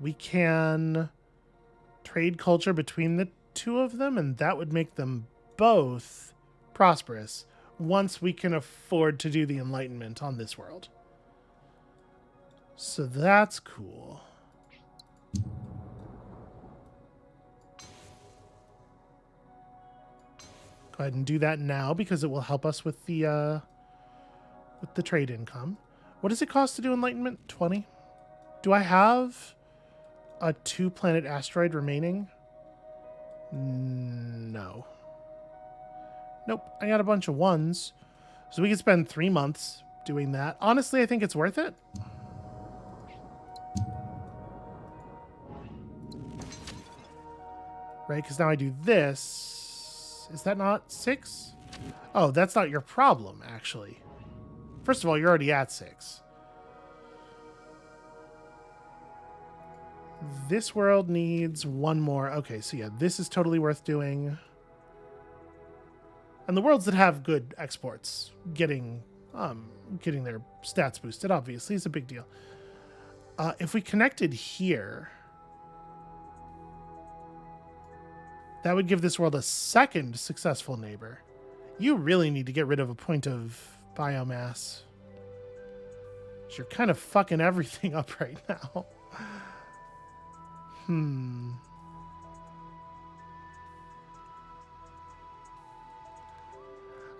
we can trade culture between the two of them, and that would make them both prosperous once we can afford to do the enlightenment on this world. So that's cool. Go ahead and do that now because it will help us with the trade income. What does it cost to do enlightenment? 20? Do I have a 2-planet asteroid remaining? No. Nope. I got a bunch of 1s. So we could spend 3 months doing that. Honestly, I think it's worth it. Right? Because now I do this. Is that not 6? Oh, that's not your problem, actually. First of all, you're already at 6. This world needs 1 more. Okay, so yeah, this is totally worth doing. And the worlds that have good exports getting their stats boosted, obviously, is a big deal. If we connected here, that would give this world a second successful neighbor. You really need to get rid of a point of biomass. You're kind of fucking everything up right now.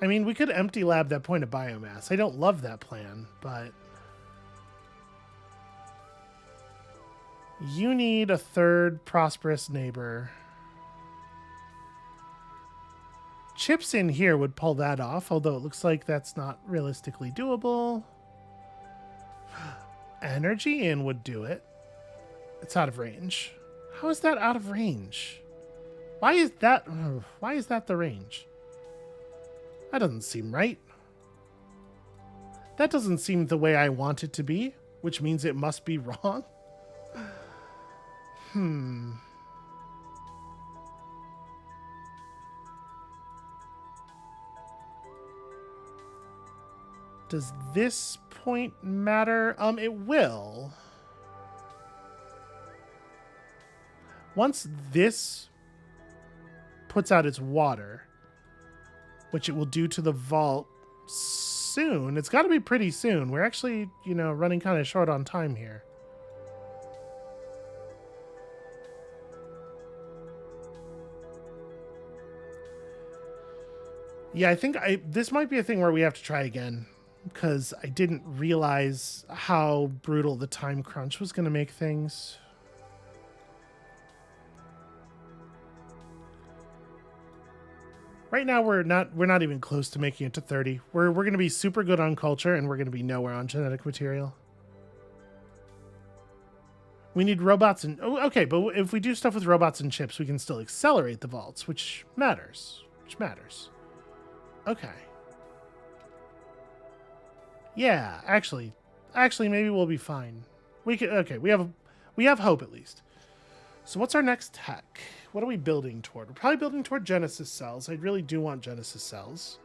I mean, we could empty lab that point of biomass. I don't love that plan, but... You need a third prosperous neighbor. Chips in here would pull that off, although it looks like that's not realistically doable. Energy in would do it. It's out of range. How is that out of range? Why is that? Why is that the range? That doesn't seem right. That doesn't seem the way I want it to be, which means it must be wrong. Does this point matter? It will. Once this puts out its water, which it will do to the vault soon. It's got to be pretty soon. We're actually, running kind of short on time here. Yeah, I think this might be a thing where we have to try again, because I didn't realize how brutal the time crunch was going to make things. Right now, we're not even close to making it to 30. We're going to be super good on culture, and we're going to be nowhere on genetic material. We need robots and... Oh, okay, but if we do stuff with robots and chips, we can still accelerate the vaults, which matters. Okay. Yeah, actually, maybe we'll be fine. Okay, we have hope at least. So what's our next tech? What are we building toward? We're probably building toward Genesis cells. I really do want Genesis cells.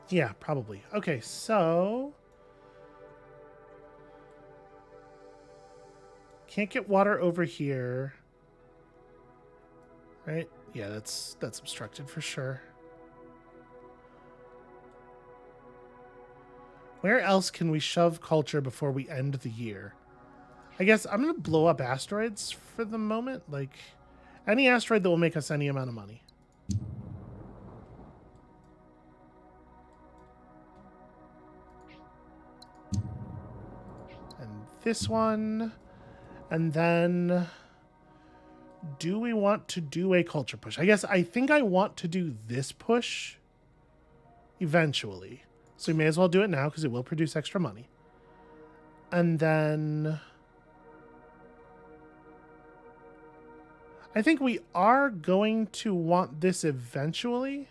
Yeah, probably. Okay, so can't get water over here. Right? Yeah, that's obstructed for sure. Where else can we shove culture before we end the year? I guess I'm going to blow up asteroids for the moment. Like, any asteroid that will make us any amount of money. And this one. And then... do we want to do a culture push? I think I want to do this push eventually. So we may as well do it now because it will produce extra money. And then... I think we are going to want this eventually.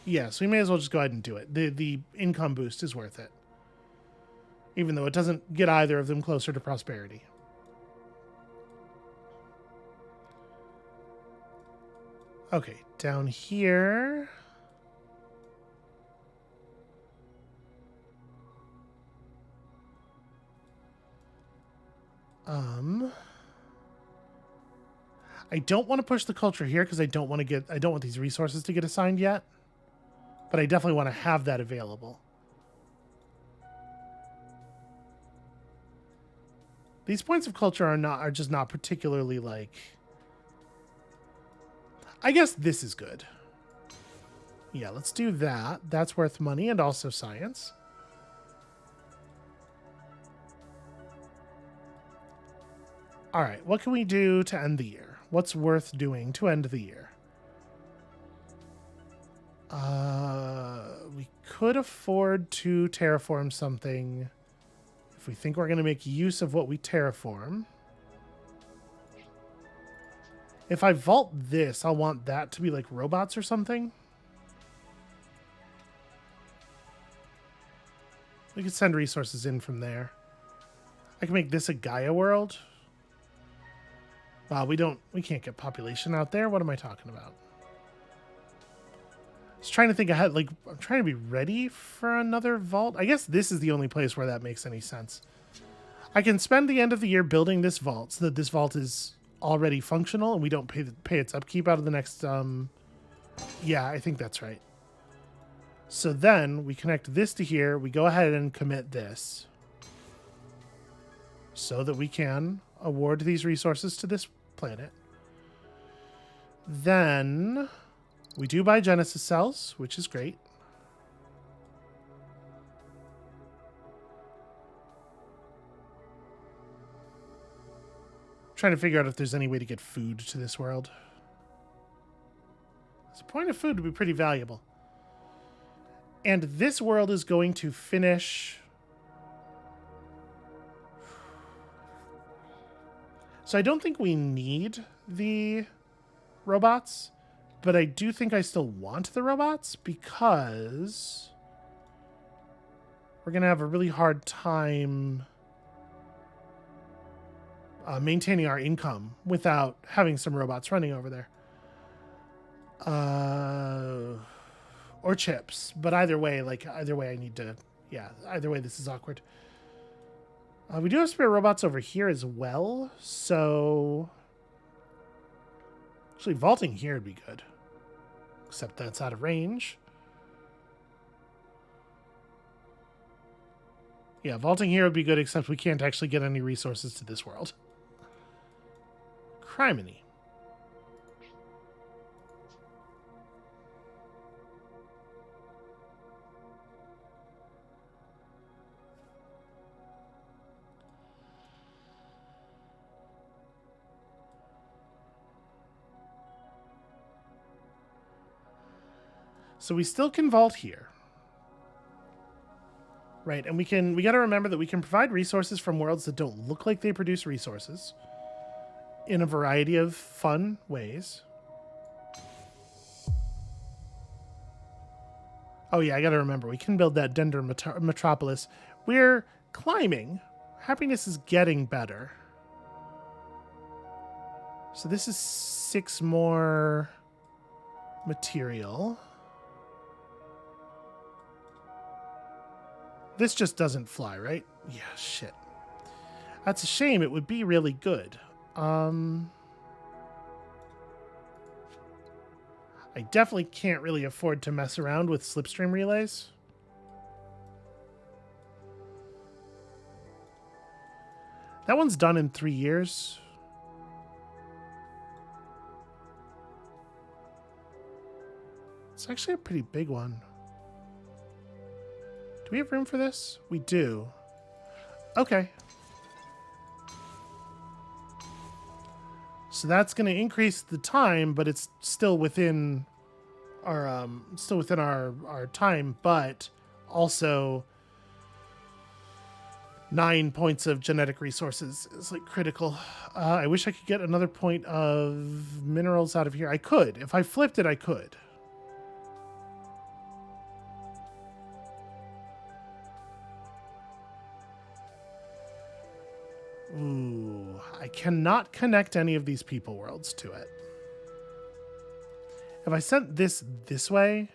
Yeah, so we may as well just go ahead and do it. The income boost is worth it. Even though it doesn't get either of them closer to prosperity. Okay, down here... I don't want to push the culture here because I don't want these resources to get assigned yet. But I definitely want to have that available. These points of culture are just not particularly like... I guess this is good. Yeah, let's do that. That's worth money and also science. All right, what can we do to end the year? What's worth doing to end the year? We could afford to terraform something if we think we're going to make use of what we terraform. If I vault this, I'll want that to be like robots or something. We could send resources in from there. I can make this a Gaia world. Wow, we can't get population out there. What am I talking about? I was trying to think ahead. Like, I'm trying to be ready for another vault. I guess this is the only place where that makes any sense. I can spend the end of the year building this vault so that this vault is already functional and we don't pay its upkeep out of the next... Yeah, I think that's right. So then we connect this to here. We go ahead and commit this so that we can award these resources to this planet. Then we do buy Genesis cells, which is great. Trying to figure out if there's any way to get food to this world. There's a point of food to be pretty valuable. And this world is going to finish So I don't think we need the robots, but I do think I still want the robots because we're going to have a really hard time maintaining our income without having some robots running over there. Or chips, but either way I need to, either way this is awkward. We do have spare robots over here as well, so actually vaulting here would be good, except that's out of range. Yeah, vaulting here would be good, except we can't actually get any resources to this world. Criminy. So we still can vault here. Right, and we got to remember that we can provide resources from worlds that don't look like they produce resources in a variety of fun ways. Oh yeah, I got to remember, we can build that Dender metropolis. We're climbing. Happiness is getting better. So this is 6 more material. This just doesn't fly, right? Yeah, shit. That's a shame. It would be really good. I definitely can't really afford to mess around with slipstream relays. That one's done in 3 years. It's actually a pretty big one. Do we have room for this? We do. Okay. So that's going to increase the time, but it's still within our time, but also 9 points of genetic resources is like critical. I wish I could get another point of minerals out of here. I could. If I flipped it, I could. Ooh, I cannot connect any of these people worlds to it. If I sent this way,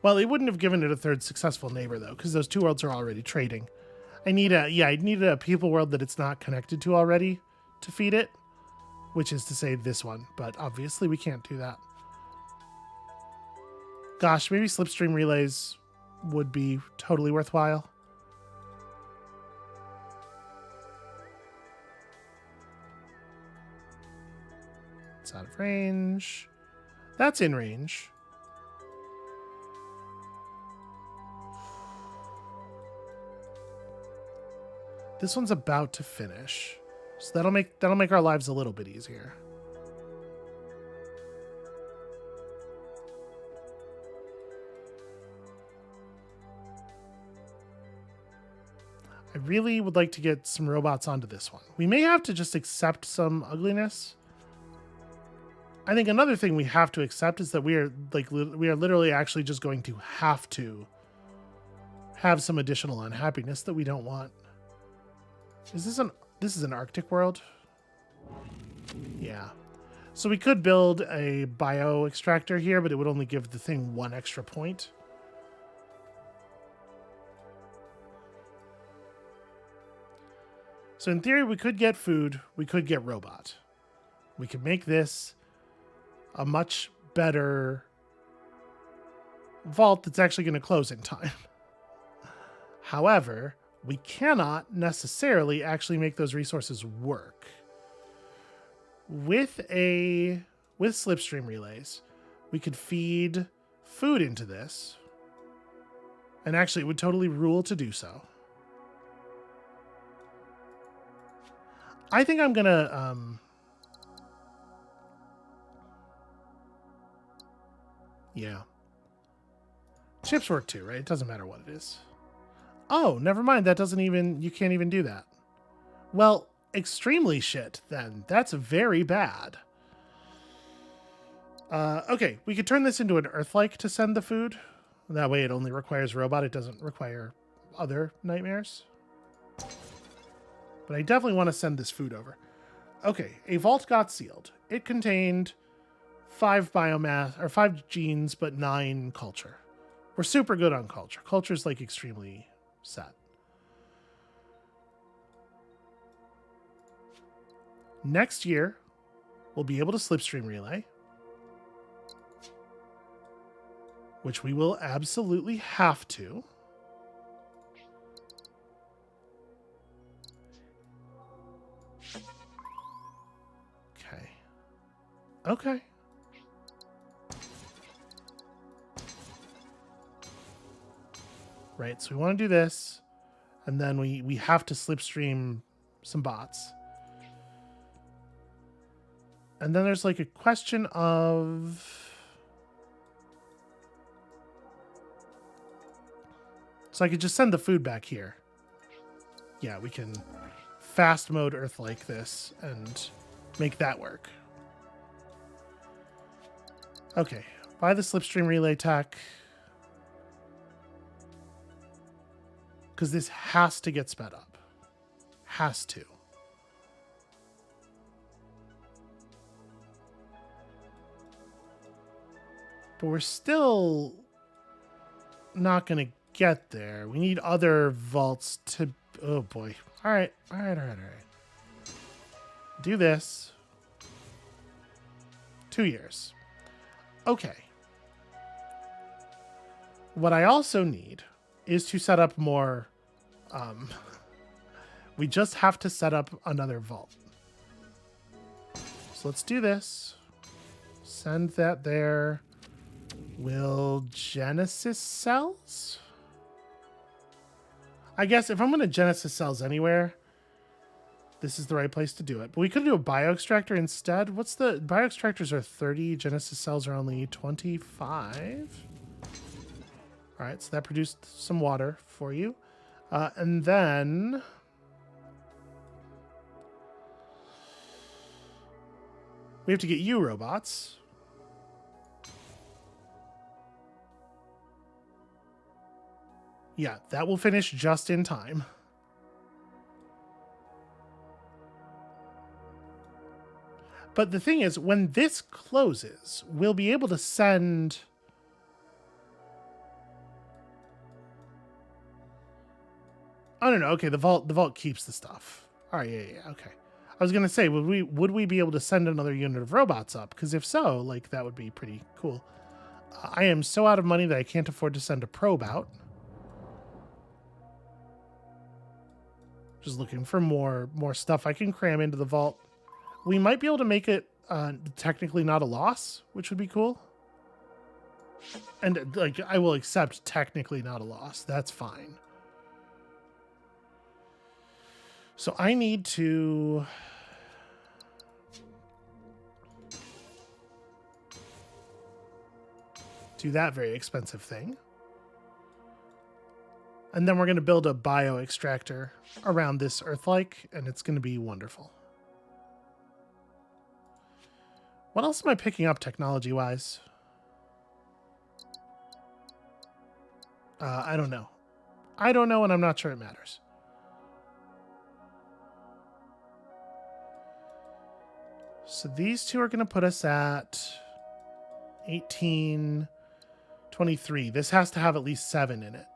well, it wouldn't have given it a third successful neighbor though, because those 2 worlds are already trading. I need a people world that it's not connected to already to feed it, which is to say this one, but obviously we can't do that. Gosh, maybe slipstream relays would be totally worthwhile. It's out of range. That's in range. This one's about to finish. So that'll make our lives a little bit easier. I really would like to get some robots onto this one. We may have to just accept some ugliness. I think another thing we have to accept is that we are literally actually just going to have some additional unhappiness that we don't want. This is an Arctic world? Yeah. So we could build a bio extractor here, but it would only give the thing 1 extra point. So in theory, we could get food, we could get robot. We could make this a much better vault that's actually going to close in time. However, we cannot necessarily actually make those resources work. With slipstream relays, we could feed food into this, and actually it would totally rule to do so. I think I'm gonna yeah. Chips work too, right? It doesn't matter what it is. Oh, never mind. That doesn't even, you can't even do that. Well, extremely shit, then. That's very bad. Okay, we could turn this into an Earth-like to send the food. That way it only requires robot. It doesn't require other nightmares. But I definitely want to send this food over. Okay, a vault got sealed. It contained 5 biomass, or 5 genes, but 9 culture. We're super good on culture. Culture's like extremely set. Next year, we'll be able to slipstream relay, which we will absolutely have to. Okay. Okay. Right, so we want to do this, and then we have to slipstream some bots. And then there's like a question of... So I could just send the food back here. Yeah, we can fast mode Earth like this and make that work. Okay, buy the slipstream relay tech. Because this has to get sped up. Has to. But we're still not going to get there. We need other vaults to... Oh, boy. All right. All right. Do this. 2 years. Okay. What I also need is to set up more... we just have to set up another vault. So let's do this. Send that there. Will Genesis cells? I guess if I'm going to Genesis cells anywhere, this is the right place to do it. But we could do a bioextractor instead. What's the... Bioextractors are 30. Genesis cells are only 25. All right, so that produced some water for you. And then... we have to get you robots. Yeah, that will finish just in time. But the thing is, when this closes, we'll be able to send... Oh, no. Okay, the vault keeps the stuff. All right, yeah, okay. I was gonna say, would we be able to send another unit of robots up? Because if so, like, that would be pretty cool. I am so out of money that I can't afford to send a probe out. Just looking for more stuff I can cram into the vault. We might be able to make it technically not a loss, which would be cool. And like, I will accept technically not a loss. That's fine. So I need to... do that very expensive thing. And then we're going to build a bio extractor around this Earth-like, and it's going to be wonderful. What else am I picking up technology-wise? I don't know. I don't know, and I'm not sure it matters. So these two are going to put us at 18, 23. This has to have at least 7 in it.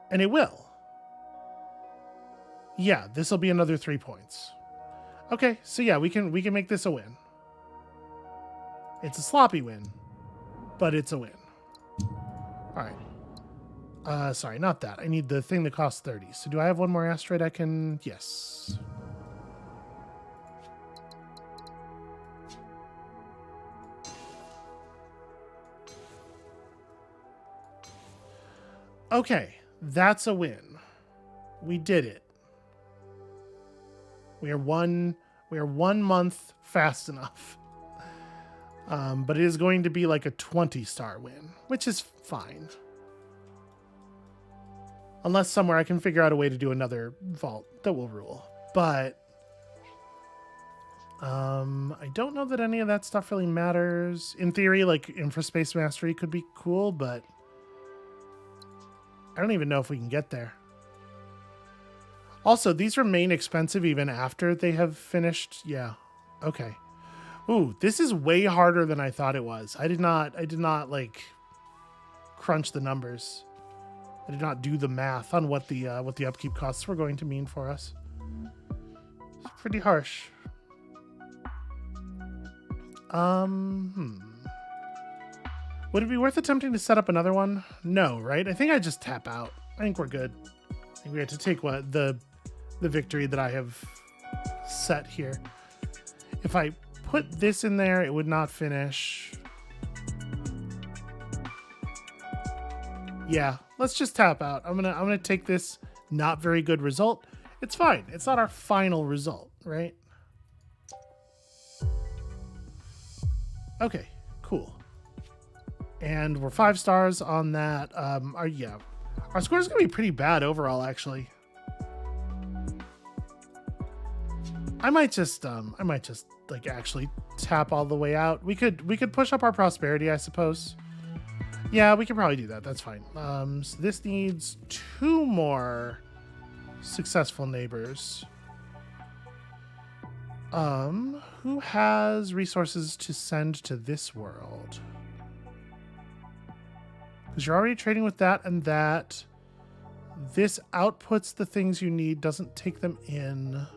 And it will. Yeah, this will be another 3 points. Okay, so yeah, we can make this a win. It's a sloppy win, but it's a win. All right. Sorry, not that. I need the thing that costs 30. So do I have one more asteroid I can... Yes. Okay, that's a win. We did it. We are one month fast enough. But it is going to be like a 20-star win, which is fine. Unless somewhere I can figure out a way to do another vault that will rule. But I don't know that any of that stuff really matters. In theory, like infraspace mastery could be cool, but I don't even know if we can get there. Also, these remain expensive even after they have finished. Yeah. Okay. Ooh, this is way harder than I thought it was. I did not like crunch the numbers. I did not do the math on what the upkeep costs were going to mean for us. It's pretty harsh. Would it be worth attempting to set up another one? No, right? I think I just tap out. I think we're good. I think we have to take what the victory that I have set here. If I put this in there, it would not finish. Yeah, let's just tap out. I'm gonna take this not very good result. It's fine. It's not our final result, right? Okay, cool. And we're 5 stars on that. Our score is gonna be pretty bad overall, actually. I might just like actually tap all the way out. We could push up our prosperity, I suppose. Yeah, we can probably do that. That's fine. So this needs 2 more successful neighbors. Who has resources to send to this world? Because you're already trading with that and that. This outputs the things you need, doesn't take them in.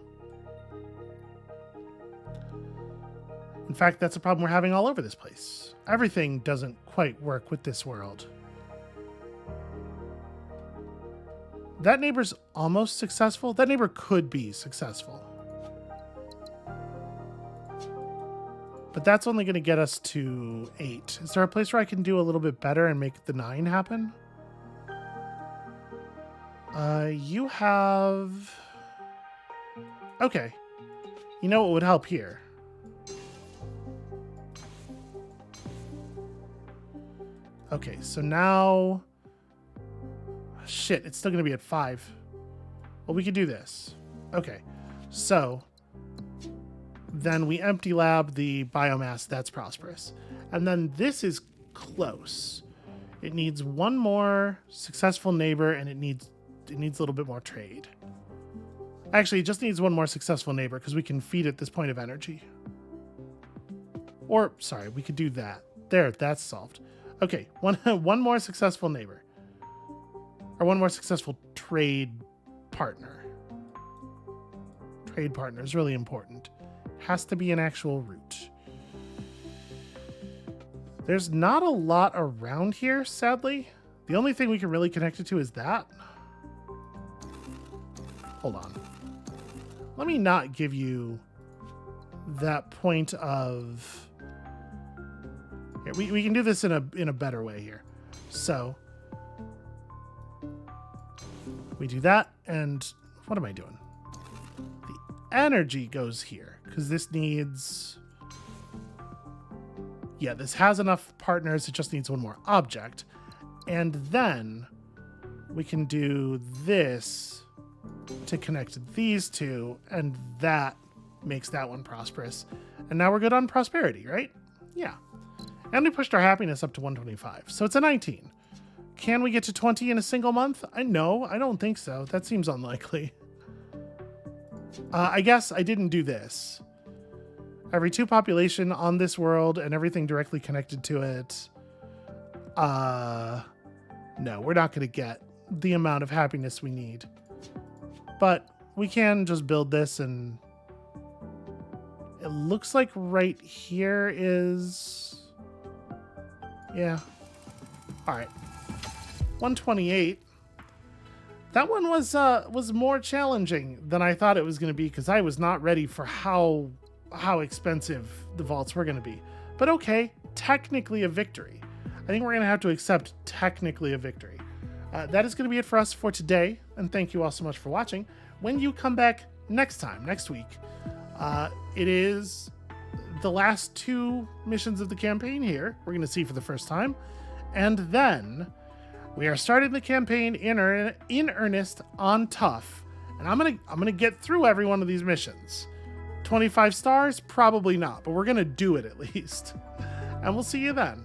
In fact, that's a problem we're having all over this place. Everything doesn't quite work with this world. That neighbor's almost successful. That neighbor could be successful. But that's only going to get us to 8. Is there a place where I can do a little bit better and make the 9 happen? You have... Okay. You know what would help here? Okay, so now... Shit, it's still going to be at 5. Well, we could do this. Okay, so... Then we empty lab the biomass that's prosperous. And then this is close. It needs 1 more successful neighbor, and it needs a little bit more trade. Actually, it just needs 1 more successful neighbor because we can feed it this point of energy. Or, sorry, we could do that. There, that's solved. Okay, one more successful neighbor. Or 1 more successful trade partner. Trade partner is really important. Has to be an actual route. There's not a lot around here, sadly. The only thing we can really connect it to is that. Hold on. Let me not give you that point of... Here, we can do this in a better way here. So we do that, and what am I doing? The energy goes here because this needs... Yeah, this has enough partners. It just needs 1 more object. And then we can do this to connect these 2, and that makes that one prosperous. And now we're good on prosperity, right? Yeah. And we pushed our happiness up to 125. So it's a 19. Can we get to 20 in a single month? I don't think so. That seems unlikely. I guess I didn't do this. Every 2 population on this world and everything directly connected to it. No, we're not going to get the amount of happiness we need. But we can just build this, and it looks like right here is... Yeah. All right. 128. That one was more challenging than I thought it was going to be because I was not ready for how expensive the vaults were going to be. But okay, technically a victory. I think we're going to have to accept technically a victory. That is going to be it for us for today, and thank you all so much for watching. When you come back next week, it is the last 2 missions of the campaign here we're going to see for the first time, and then We are starting the campaign in earnest on tough, and I'm gonna get through every one of these missions. 25 stars? Probably not, but we're gonna do it at least. And we'll see you then.